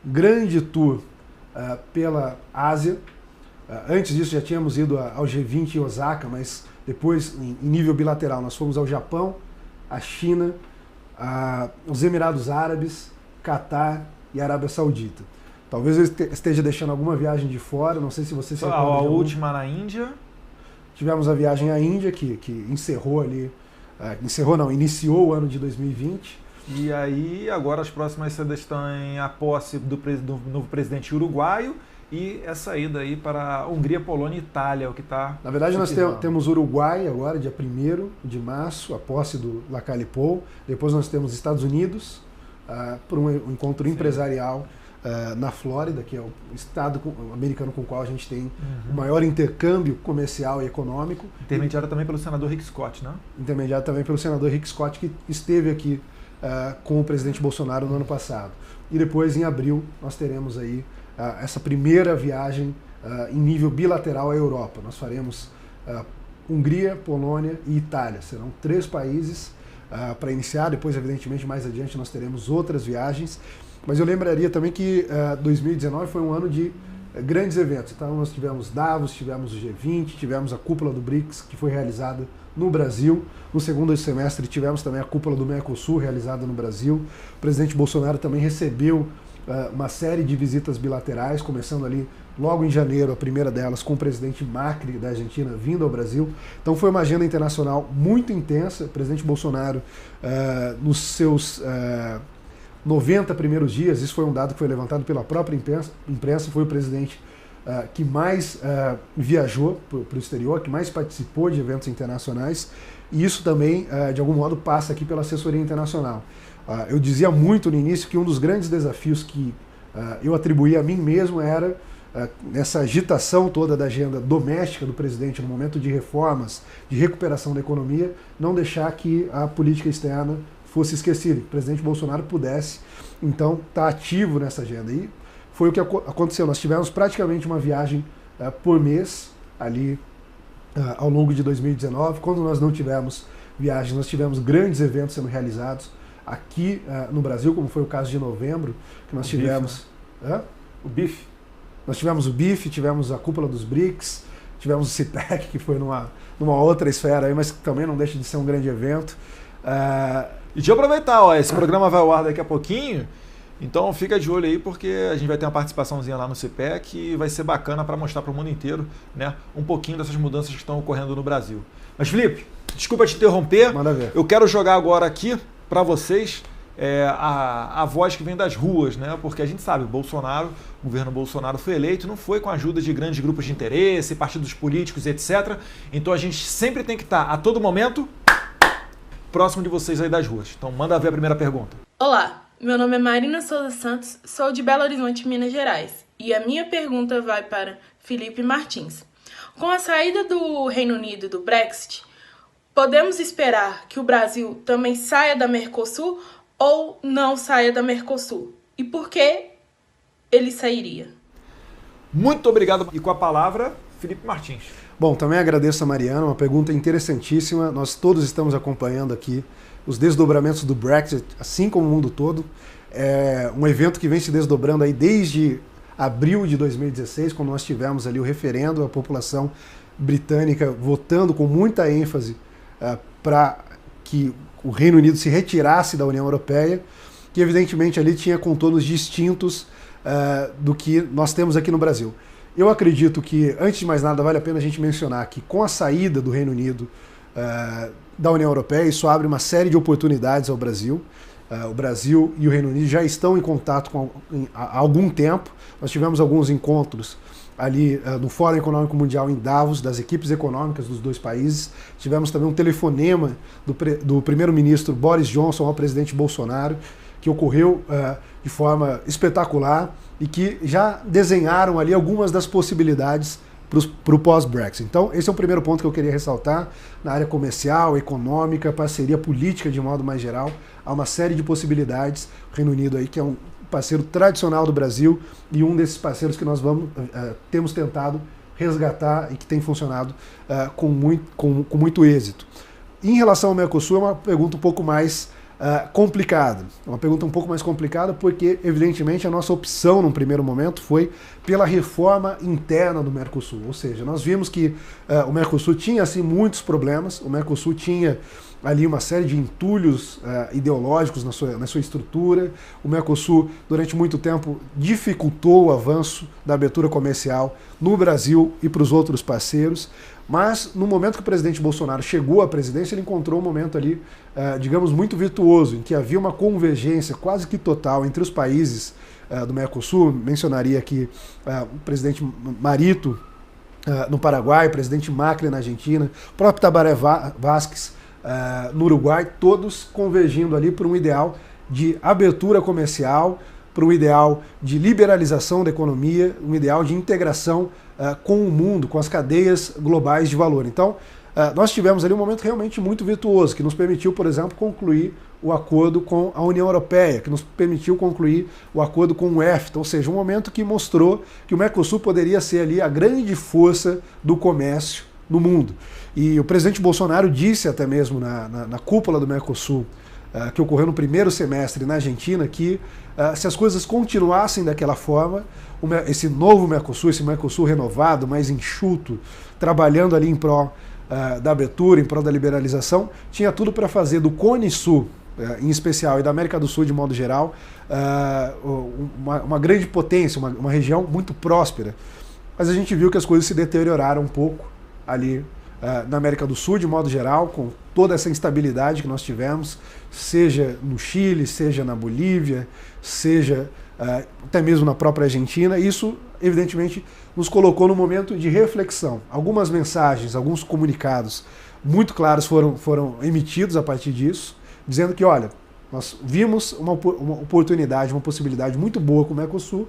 grande tour pela Ásia. Antes disso já tínhamos ido ao G20 em Osaka, mas depois, em nível bilateral, nós fomos ao Japão, à China, aos Emirados Árabes, Catar e Arábia Saudita. Talvez eu esteja deixando alguma viagem de fora, não sei se você se recorda. A última na Índia. Tivemos a viagem à Índia, que encerrou ali, iniciou o ano de 2020. E aí, agora as próximas sedas estão em a posse do novo presidente uruguaio e essa ida aí para a Hungria, Polônia e Itália, o que está... Na verdade, nós temos Uruguai agora, dia 1º de março, a posse do Lacalle Pou. Depois nós temos Estados Unidos, para um encontro empresarial na Flórida, que é o estado americano com o qual a gente tem o maior intercâmbio comercial e econômico. Intermediado também pelo senador Rick Scott, né? Intermediado também pelo senador Rick Scott, que esteve aqui com o presidente Bolsonaro no ano passado. E depois, em abril, nós teremos aí essa primeira viagem em nível bilateral à Europa. Nós faremos Hungria, Polônia e Itália. Serão 3 países para iniciar. Depois, evidentemente, mais adiante nós teremos outras viagens. Mas eu lembraria também que 2019 foi um ano de grandes eventos. Então nós tivemos Davos, tivemos o G20, tivemos a cúpula do BRICS, que foi realizada no Brasil. No segundo semestre tivemos também a cúpula do Mercosul, realizada no Brasil. O presidente Bolsonaro também recebeu uma série de visitas bilaterais, começando ali logo em janeiro, a primeira delas com o presidente Macri da Argentina vindo ao Brasil. Então foi uma agenda internacional muito intensa. O presidente Bolsonaro, nos seus 90 primeiros dias, isso foi um dado que foi levantado pela própria imprensa, foi o presidente que mais viajou para o exterior, que mais participou de eventos internacionais, e isso também, de algum modo, passa aqui pela assessoria internacional. Eu dizia muito no início que um dos grandes desafios que eu atribuía a mim mesmo era, nessa agitação toda da agenda doméstica do presidente, no momento de reformas, de recuperação da economia, não deixar que a política externa fosse esquecido, que o presidente Bolsonaro pudesse, então, estar ativo nessa agenda. E foi o que aconteceu. Nós tivemos praticamente uma viagem por mês, ali ao longo de 2019. Quando nós não tivemos viagens, nós tivemos grandes eventos sendo realizados aqui no Brasil, como foi o caso de novembro, que nós tivemos... BIF, né? O BIF. Nós tivemos o BIF, tivemos a cúpula dos BRICS, tivemos o CIPEC, que foi numa outra esfera aí, mas que também não deixa de ser um grande evento. E de aproveitar, esse programa vai ao ar daqui a pouquinho, então fica de olho aí, porque a gente vai ter uma participaçãozinha lá no CIPEC e vai ser bacana para mostrar para o mundo inteiro, né, um pouquinho dessas mudanças que estão ocorrendo no Brasil. Mas, Felipe, desculpa te interromper, manda ver. Eu quero jogar agora aqui para vocês a voz que vem das ruas, né? Porque a gente sabe, o governo Bolsonaro foi eleito, não foi com a ajuda de grandes grupos de interesse, partidos políticos, etc. Então a gente sempre tem que estar, a todo momento, próximo de vocês aí das ruas. Então manda ver a primeira pergunta. Olá, meu nome é Marina Souza Santos, sou de Belo Horizonte, Minas Gerais. E a minha pergunta vai para Felipe Martins. Com a saída do Reino Unido do Brexit, podemos esperar que o Brasil também saia da Mercosul ou não saia da Mercosul? E por que ele sairia? Muito obrigado. E com a palavra, Felipe Martins. Bom, também agradeço a Mariana, uma pergunta interessantíssima. Nós todos estamos acompanhando aqui os desdobramentos do Brexit, assim como o mundo todo. É um evento que vem se desdobrando aí desde abril de 2016, quando nós tivemos ali o referendo, a população britânica votando com muita ênfase para que o Reino Unido se retirasse da União Europeia, que evidentemente ali tinha contornos distintos do que nós temos aqui no Brasil. Eu acredito que, antes de mais nada, vale a pena a gente mencionar que com a saída do Reino Unido da União Europeia, isso abre uma série de oportunidades ao Brasil. O Brasil e o Reino Unido já estão em contato há algum tempo. Nós tivemos alguns encontros ali no Fórum Econômico Mundial em Davos, das equipes econômicas dos dois países. Tivemos também um telefonema do primeiro-ministro Boris Johnson ao presidente Bolsonaro, que ocorreu de forma espetacular e que já desenharam ali algumas das possibilidades para o pós-Brexit. Então, esse é o primeiro ponto que eu queria ressaltar. Na área comercial, econômica, parceria política de modo mais geral, há uma série de possibilidades. O Reino Unido aí, que é um parceiro tradicional do Brasil e um desses parceiros que nós temos tentado resgatar e que tem funcionado com muito êxito. Em relação ao Mercosul, é uma pergunta um pouco mais complicada. É uma pergunta um pouco mais complicada porque, evidentemente, a nossa opção num primeiro momento foi pela reforma interna do Mercosul. Ou seja, nós vimos que o Mercosul tinha assim, muitos problemas, o Mercosul tinha ali uma série de entulhos ideológicos na sua estrutura. O Mercosul, durante muito tempo, dificultou o avanço da abertura comercial no Brasil e para os outros parceiros. Mas, no momento que o presidente Bolsonaro chegou à presidência, ele encontrou um momento ali, digamos, muito virtuoso, em que havia uma convergência quase que total entre os países do Mercosul. Mencionaria aqui o presidente Marito no Paraguai, o presidente Macri na Argentina, o próprio Tabaré Vázquez no Uruguai, todos convergindo ali para um ideal de abertura comercial, para um ideal de liberalização da economia, um ideal de integração com o mundo, com as cadeias globais de valor. Então, nós tivemos ali um momento realmente muito virtuoso, que nos permitiu, por exemplo, concluir o acordo com a União Europeia, que nos permitiu concluir o acordo com o EFTA, ou seja, um momento que mostrou que o Mercosul poderia ser ali a grande força do comércio no mundo. E o presidente Bolsonaro disse até mesmo na cúpula do Mercosul, que ocorreu no primeiro semestre na Argentina, que se as coisas continuassem daquela forma, esse novo Mercosul, esse Mercosul renovado, mais enxuto, trabalhando ali em prol da abertura, em prol da liberalização, tinha tudo para fazer do Cone Sul, em especial, e da América do Sul de modo geral, uma grande potência, uma região muito próspera. Mas a gente viu que as coisas se deterioraram um pouco ali na América do Sul, de modo geral, com toda essa instabilidade que nós tivemos, seja no Chile, seja na Bolívia, seja até mesmo na própria Argentina. Isso, evidentemente, nos colocou num momento de reflexão. Algumas mensagens, alguns comunicados muito claros foram emitidos a partir disso, dizendo que, olha, nós vimos uma oportunidade, uma possibilidade muito boa com o Mercosul,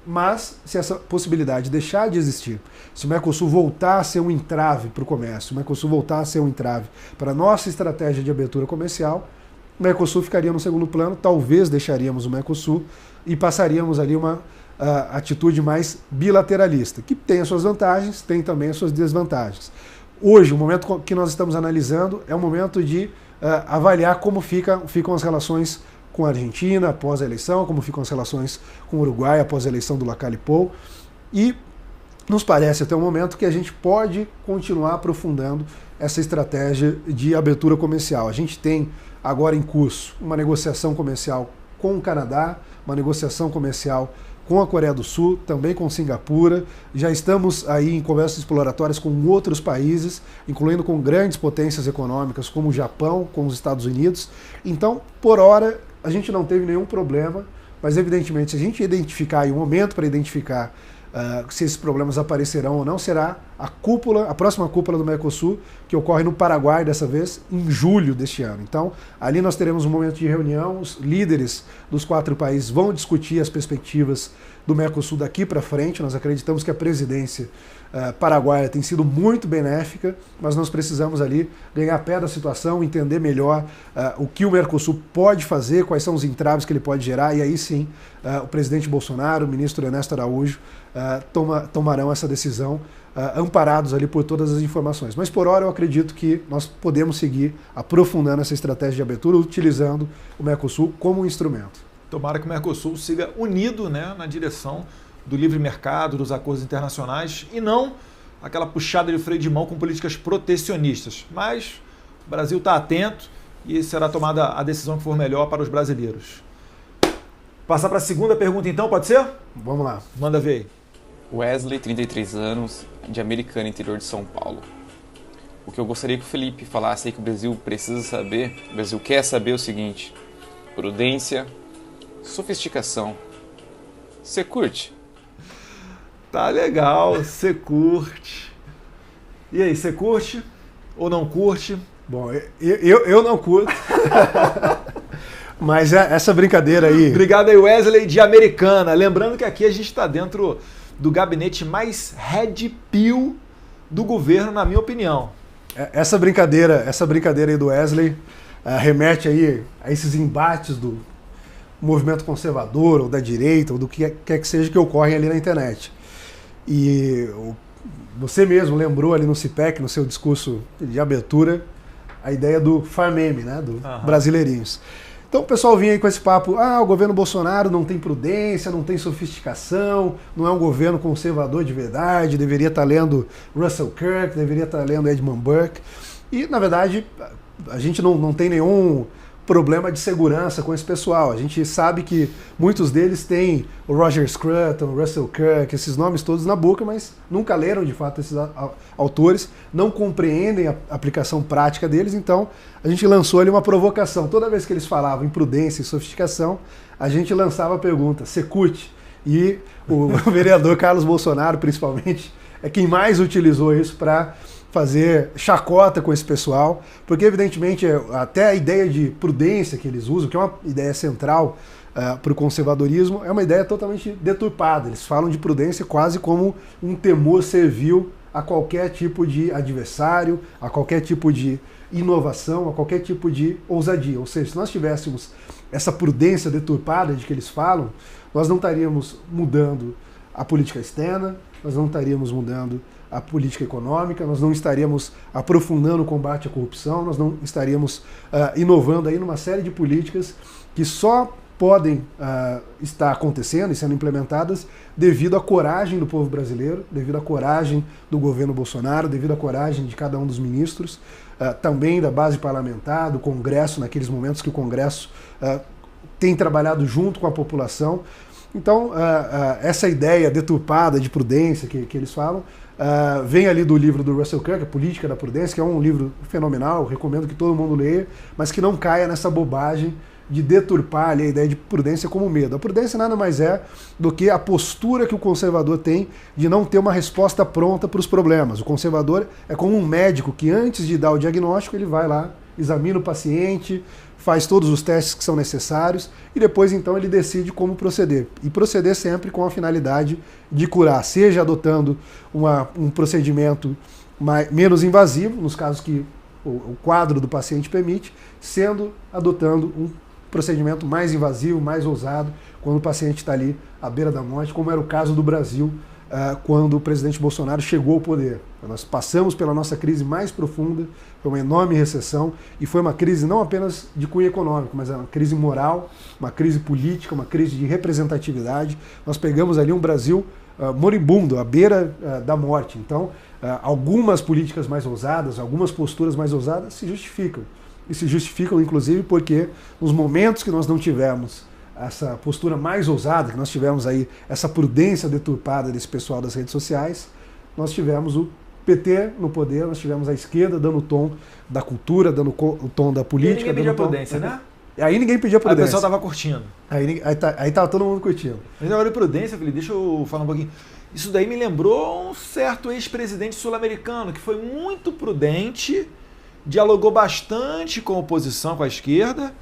mas se essa possibilidade deixar de existir, se o Mercosul voltar a ser um entrave para o comércio, se o Mercosul voltar a ser um entrave para a nossa estratégia de abertura comercial, o Mercosul ficaria no segundo plano, talvez deixaríamos o Mercosul e passaríamos ali uma atitude mais bilateralista, que tem as suas vantagens, tem também as suas desvantagens. Hoje, o momento que nós estamos analisando é o momento de avaliar como ficam as relações com a Argentina após a eleição, como ficam as relações com o Uruguai após a eleição do Lacalle Pou, e nos parece até o momento que a gente pode continuar aprofundando essa estratégia de abertura comercial. A gente tem agora em curso uma negociação comercial com o Canadá, uma negociação comercial com a Coreia do Sul, também com Singapura. Já estamos aí em conversas exploratórias com outros países, incluindo com grandes potências econômicas como o Japão, com os Estados Unidos. Então, por hora, a gente não teve nenhum problema, mas evidentemente, se a gente identificar aí um momento para identificar se esses problemas aparecerão ou não, será a próxima cúpula do Mercosul, que ocorre no Paraguai dessa vez, em julho deste ano. Então, ali nós teremos um momento de reunião, os líderes dos 4 países vão discutir as perspectivas do Mercosul daqui para frente. Nós acreditamos que a presidência paraguaia tem sido muito benéfica, mas nós precisamos ali ganhar pé da situação, entender melhor o que o Mercosul pode fazer, quais são os entraves que ele pode gerar, e aí sim o presidente Bolsonaro, o ministro Ernesto Araújo tomarão essa decisão, amparados ali por todas as informações. Mas por hora eu acredito que nós podemos seguir aprofundando essa estratégia de abertura, utilizando o Mercosul como um instrumento. Tomara que o Mercosul siga unido, né, na direção do livre mercado, dos acordos internacionais, e não aquela puxada de freio de mão com políticas protecionistas. Mas o Brasil está atento e será tomada a decisão que for melhor para os brasileiros. Passar para a segunda pergunta então, pode ser? Vamos lá. Manda ver aí. Wesley, 33 anos, de Americana, interior de São Paulo. O que eu gostaria que o Felipe falasse aí que o Brasil precisa saber, o Brasil quer saber o seguinte: prudência, sofisticação. Você curte? Tá legal, você curte. E aí, você curte ou não curte? Bom, eu não curto. Mas essa brincadeira aí... Obrigado aí, Wesley, de Americana. Lembrando que aqui a gente está dentro do gabinete mais red pill do governo, na minha opinião. Essa brincadeira aí do Wesley remete aí a esses embates do movimento conservador ou da direita ou do que quer que seja que ocorrem ali na internet. E você mesmo lembrou ali no CIPEC, no seu discurso de abertura, a ideia do farmeme, né, do Brasileirinhos. Então o pessoal vinha aí com esse papo, o governo Bolsonaro não tem prudência, não tem sofisticação, não é um governo conservador de verdade, deveria estar lendo Russell Kirk, deveria estar lendo Edmund Burke. E, na verdade, a gente não tem nenhum problema de segurança com esse pessoal. A gente sabe que muitos deles têm o Roger Scruton, o Russell Kirk, esses nomes todos na boca, mas nunca leram de fato esses autores, não compreendem a aplicação prática deles, então a gente lançou ali uma provocação. Toda vez que eles falavam em prudência e sofisticação, a gente lançava a pergunta: você curte? E o vereador Carlos Bolsonaro, principalmente, é quem mais utilizou isso para fazer chacota com esse pessoal, porque evidentemente até a ideia de prudência que eles usam, que é uma ideia central para o conservadorismo, é uma ideia totalmente deturpada. Eles falam de prudência quase como um temor servil a qualquer tipo de adversário, a qualquer tipo de inovação, a qualquer tipo de ousadia. Ou seja, se nós tivéssemos essa prudência deturpada de que eles falam, nós não estaríamos mudando a política externa, nós não estaríamos mudando a política econômica, nós não estaríamos aprofundando o combate à corrupção, nós não estaríamos inovando aí numa série de políticas que só podem estar acontecendo e sendo implementadas devido à coragem do povo brasileiro, devido à coragem do governo Bolsonaro, devido à coragem de cada um dos ministros, também da base parlamentar, do Congresso, naqueles momentos que o Congresso tem trabalhado junto com a população. Então, essa ideia deturpada de prudência que eles falam, vem ali do livro do Russell Kirk, A Política da Prudência, que é um livro fenomenal, recomendo que todo mundo leia, mas que não caia nessa bobagem de deturpar ali a ideia de prudência como medo. A prudência nada mais é do que a postura que o conservador tem de não ter uma resposta pronta para os problemas. O conservador é como um médico que antes de dar o diagnóstico, ele vai lá, examina o paciente, faz todos os testes que são necessários e depois então ele decide como proceder. E proceder sempre com a finalidade de curar, seja adotando um procedimento menos invasivo, nos casos que o quadro do paciente permite, adotando um procedimento mais invasivo, mais ousado, quando o paciente está ali à beira da morte, como era o caso do Brasil quando o presidente Bolsonaro chegou ao poder. Nós passamos pela nossa crise mais profunda, foi uma enorme recessão, e foi uma crise não apenas de cunho econômico, mas uma crise moral, uma crise política, uma crise de representatividade. Nós pegamos ali um Brasil moribundo, à beira da morte. Então, algumas políticas mais ousadas, algumas posturas mais ousadas se justificam. E se justificam, inclusive, porque nos momentos que nós não tivemos essa postura mais ousada, que nós tivemos aí essa prudência deturpada desse pessoal das redes sociais, nós tivemos o PT no poder, nós tivemos a esquerda dando o tom da cultura, dando o tom da política. E ninguém pedia prudência, né? Aí ninguém pedia prudência. Aí o pessoal tava curtindo. Aí tava todo mundo curtindo. Mas agora de prudência, Felipe, deixa eu falar um pouquinho. Isso daí me lembrou um certo ex-presidente sul-americano que foi muito prudente, dialogou bastante com a oposição, com a esquerda,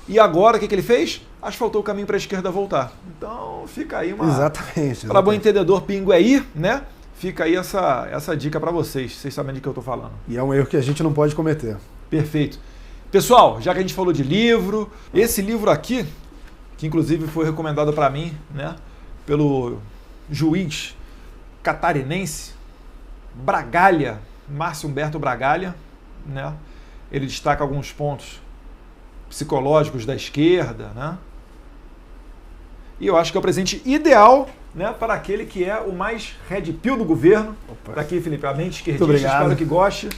e agora o que ele fez? Asfaltou o caminho para a esquerda voltar. Então fica aí uma... Exatamente. Para bom entendedor, pingo é aí, né? Fica aí essa dica para vocês sabem de que eu estou falando. E é um erro que a gente não pode cometer. Perfeito. Pessoal, já que a gente falou de livro, esse livro aqui, que inclusive foi recomendado para mim, né, pelo juiz catarinense, Bragalha, Márcio Humberto Bragalha, né? Ele destaca alguns pontos psicológicos da esquerda, né? E eu acho que é o presente ideal, né, para aquele que é o mais red pill do governo. Está aqui, Felipe, a mente esquerdista, espero que goste.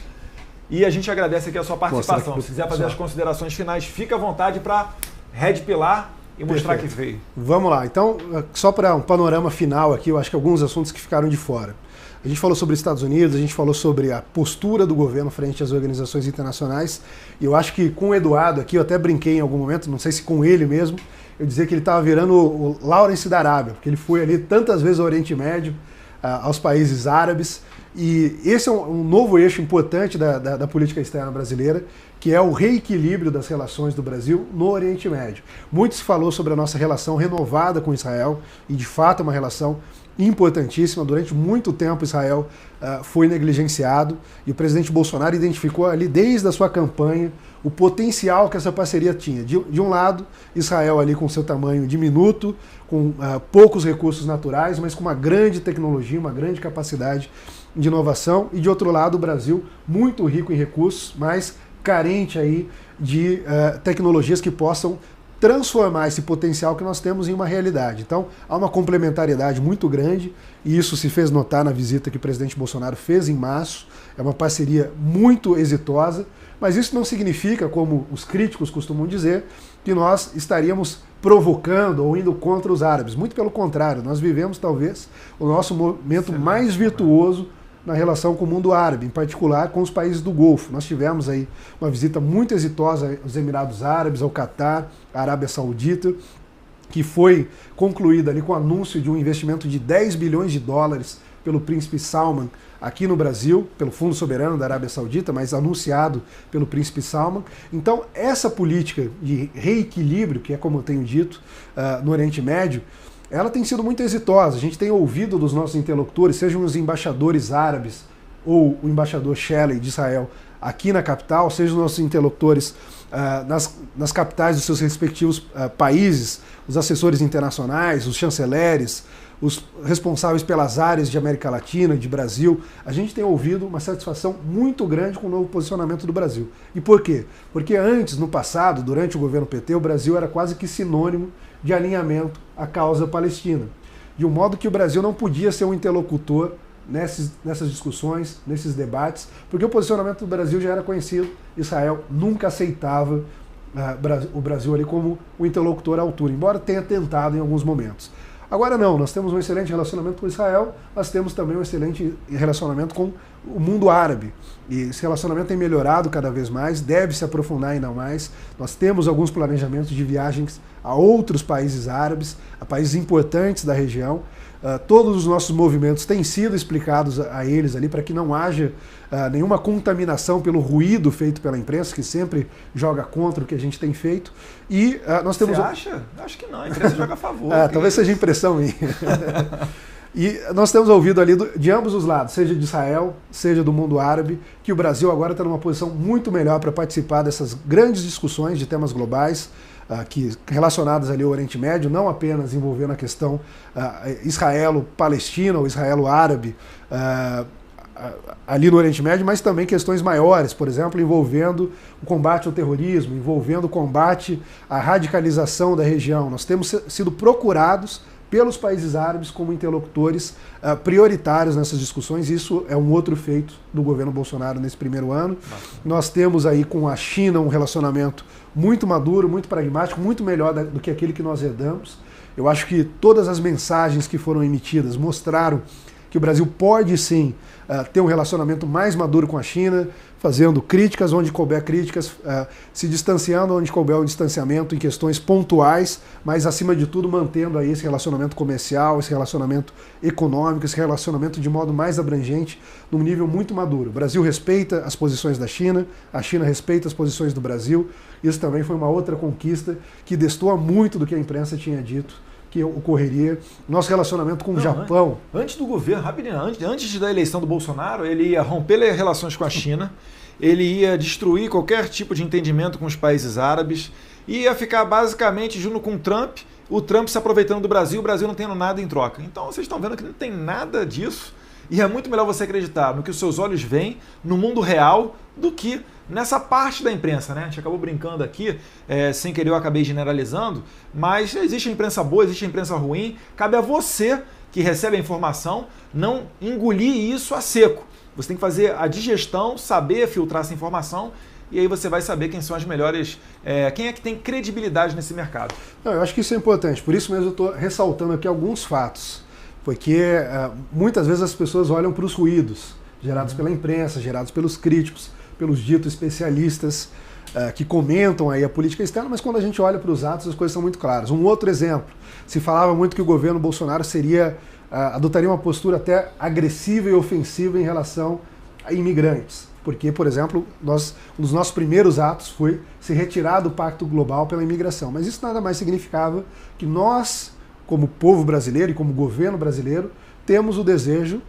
E a gente agradece aqui a sua participação. Se quiser fazer as considerações finais, fica à vontade para red pilar e mostrar que veio. Vamos lá. Então, só para um panorama final aqui, eu acho que alguns assuntos que ficaram de fora. A gente falou sobre os Estados Unidos, a gente falou sobre a postura do governo frente às organizações internacionais. E eu acho que com o Eduardo aqui, eu até brinquei em algum momento, não sei se com ele mesmo, eu dizia que ele estava virando o Lawrence da Arábia, porque ele foi ali tantas vezes ao Oriente Médio, aos países árabes. E esse é um novo eixo importante da política externa brasileira, que é o reequilíbrio das relações do Brasil no Oriente Médio. Muito se falou sobre a nossa relação renovada com Israel, e de fato é uma relação importantíssima. Durante muito tempo Israel foi negligenciado, e o presidente Bolsonaro identificou ali desde a sua campanha o potencial que essa parceria tinha. De um lado, Israel ali com seu tamanho diminuto, com poucos recursos naturais, mas com uma grande tecnologia, uma grande capacidade de inovação, e de outro lado o Brasil muito rico em recursos, mas carente aí de tecnologias que possam transformar esse potencial que nós temos em uma realidade. Então, há uma complementariedade muito grande, e isso se fez notar na visita que o presidente Bolsonaro fez em março. É uma parceria muito exitosa, mas isso não significa, como os críticos costumam dizer, que nós estaríamos provocando ou indo contra os árabes. Muito pelo contrário, nós vivemos talvez o nosso momento mais virtuoso na relação com o mundo árabe, em particular com os países do Golfo. Nós tivemos aí uma visita muito exitosa aos Emirados Árabes, ao Catar, à Arábia Saudita, que foi concluída ali com o anúncio de um investimento de 10 bilhões de dólares pelo príncipe Salman aqui no Brasil, pelo Fundo Soberano da Arábia Saudita, mas anunciado pelo príncipe Salman. Então, essa política de reequilíbrio, que é como eu tenho dito, no Oriente Médio, ela tem sido muito exitosa. A gente tem ouvido dos nossos interlocutores, sejam os embaixadores árabes ou o embaixador Shelley de Israel aqui na capital, sejam os nossos interlocutores nas capitais dos seus respectivos países, os assessores internacionais, os chanceleres, os responsáveis pelas áreas de América Latina, de Brasil. A gente tem ouvido uma satisfação muito grande com o novo posicionamento do Brasil. E por quê? Porque antes, no passado, durante o governo PT, o Brasil era quase que sinônimo de alinhamento à causa palestina. De um modo que o Brasil não podia ser um interlocutor nessas discussões, nesses debates, porque o posicionamento do Brasil já era conhecido. Israel nunca aceitava o Brasil ali como o interlocutor à altura, embora tenha tentado em alguns momentos. Agora não, nós temos um excelente relacionamento com Israel, mas temos também um excelente relacionamento com o mundo árabe. E esse relacionamento tem melhorado cada vez mais, deve se aprofundar ainda mais. Nós temos alguns planejamentos de viagens a outros países árabes, a países importantes da região. Todos os nossos movimentos têm sido explicados a eles ali para que não haja nenhuma contaminação pelo ruído feito pela imprensa, que sempre joga contra o que a gente tem feito. E nós temos... Você acha? Acho que não, a imprensa joga a favor. Talvez seja impressão minha. E nós temos ouvido ali de ambos os lados, seja de Israel, seja do mundo árabe, que o Brasil agora está numa posição muito melhor para participar dessas grandes discussões de temas globais, relacionadas ali ao Oriente Médio, não apenas envolvendo a questão israelo-palestina ou israelo-árabe ali no Oriente Médio, mas também questões maiores, por exemplo, envolvendo o combate ao terrorismo, envolvendo o combate à radicalização da região. Nós temos sido procurados pelos países árabes como interlocutores prioritários nessas discussões. Isso é um outro feito do governo Bolsonaro nesse primeiro ano. Nós temos aí com a China um relacionamento muito maduro, muito pragmático, muito melhor do que aquele que nós herdamos. Eu acho que todas as mensagens que foram emitidas mostraram que o Brasil pode sim ter um relacionamento mais maduro com a China, fazendo críticas onde couber críticas, se distanciando onde couber um distanciamento em questões pontuais, mas acima de tudo mantendo aí esse relacionamento comercial, esse relacionamento econômico, esse relacionamento de modo mais abrangente, num nível muito maduro. O Brasil respeita as posições da China, a China respeita as posições do Brasil. Isso também foi uma outra conquista que destoa muito do que a imprensa tinha dito que ocorreria. Nosso relacionamento com o Japão. Antes do governo, rapidinho, antes da eleição do Bolsonaro, ele ia romper relações com a China, ele ia destruir qualquer tipo de entendimento com os países árabes, ia ficar basicamente junto com o Trump se aproveitando do Brasil, o Brasil não tendo nada em troca. Então vocês estão vendo que não tem nada disso, e é muito melhor você acreditar no que os seus olhos veem, no mundo real, do que nessa parte da imprensa, né? A gente acabou brincando aqui, sem querer eu acabei generalizando, mas existe a imprensa boa, existe a imprensa ruim, cabe a você que recebe a informação não engolir isso a seco. Você tem que fazer a digestão, saber filtrar essa informação, e aí você vai saber quem são as melhores, quem é que tem credibilidade nesse mercado. Não, eu acho que isso é importante, por isso mesmo eu estou ressaltando aqui alguns fatos, porque muitas vezes as pessoas olham para os ruídos gerados pela imprensa, gerados pelos críticos, pelos ditos especialistas que comentam aí a política externa, mas quando a gente olha para os atos as coisas são muito claras. Um outro exemplo, se falava muito que o governo Bolsonaro adotaria uma postura até agressiva e ofensiva em relação a imigrantes, porque, por exemplo, um dos nossos primeiros atos foi se retirar do Pacto Global pela imigração, mas isso nada mais significava que nós, como povo brasileiro e como governo brasileiro, temos o desejo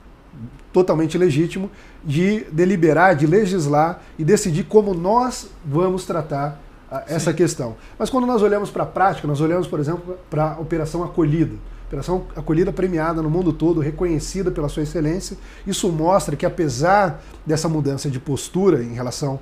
totalmente legítimo de deliberar, de legislar e decidir como nós vamos tratar essa questão. Mas quando nós olhamos para a prática, nós olhamos, por exemplo, para a Operação Acolhida. Operação Acolhida premiada no mundo todo, reconhecida pela sua excelência. Isso mostra que, apesar dessa mudança de postura em relação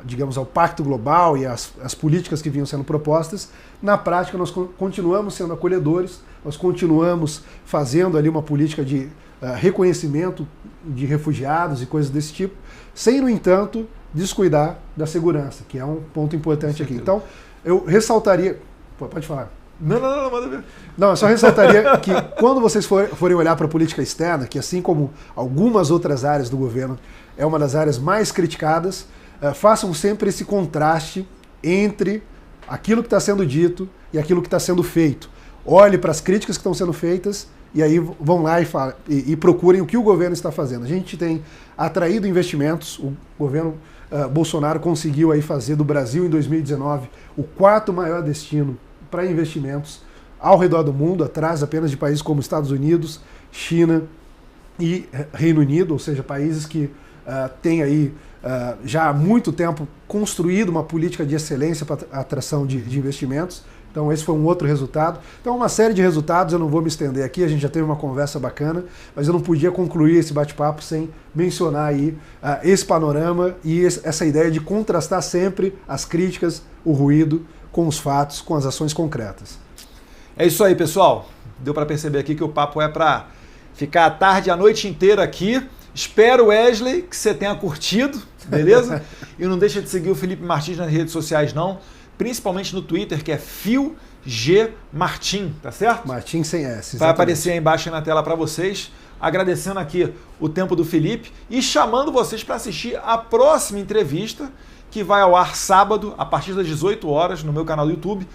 digamos, ao Pacto Global e às políticas que vinham sendo propostas, na prática nós continuamos sendo acolhedores, nós continuamos fazendo ali uma política de reconhecimento de refugiados e coisas desse tipo, sem, no entanto, descuidar da segurança, que é um ponto importante aqui. Então, eu ressaltaria... Pode falar. Não, manda ver. Não, eu só ressaltaria que quando vocês forem olhar para a política externa, que assim como algumas outras áreas do governo, é uma das áreas mais criticadas, façam sempre esse contraste entre aquilo que está sendo dito e aquilo que está sendo feito. Olhe para as críticas que estão sendo feitas e aí vão lá e procurem o que o governo está fazendo. A gente tem atraído investimentos, o governo Bolsonaro conseguiu aí fazer do Brasil em 2019 o quarto maior destino para investimentos ao redor do mundo, atrás apenas de países como Estados Unidos, China e Reino Unido, ou seja, países que têm aí já há muito tempo construído uma política de excelência para a atração de investimentos. Então esse foi um outro resultado. Então uma série de resultados, eu não vou me estender aqui, a gente já teve uma conversa bacana, mas eu não podia concluir esse bate-papo sem mencionar aí esse panorama e essa ideia de contrastar sempre as críticas, o ruído, com os fatos, com as ações concretas. É isso aí, pessoal. Deu para perceber aqui que o papo é para ficar a tarde e a noite inteira aqui. Espero, Wesley, que você tenha curtido, beleza? E não deixa de seguir o Felipe Martins nas redes sociais, não. Principalmente no Twitter, que é Fio G Martim, tá certo? Martim sem S. Vai aparecer aí embaixo na tela para vocês. Agradecendo aqui o tempo do Felipe e chamando vocês para assistir a próxima entrevista, que vai ao ar sábado, a partir das 18 horas, no meu canal do YouTube,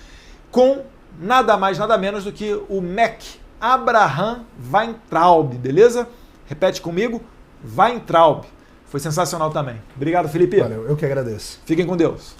com nada mais, nada menos do que o Mac Abraham Weintraub, beleza? Repete comigo, Weintraub. Foi sensacional também. Obrigado, Felipe. Valeu, eu que agradeço. Fiquem com Deus.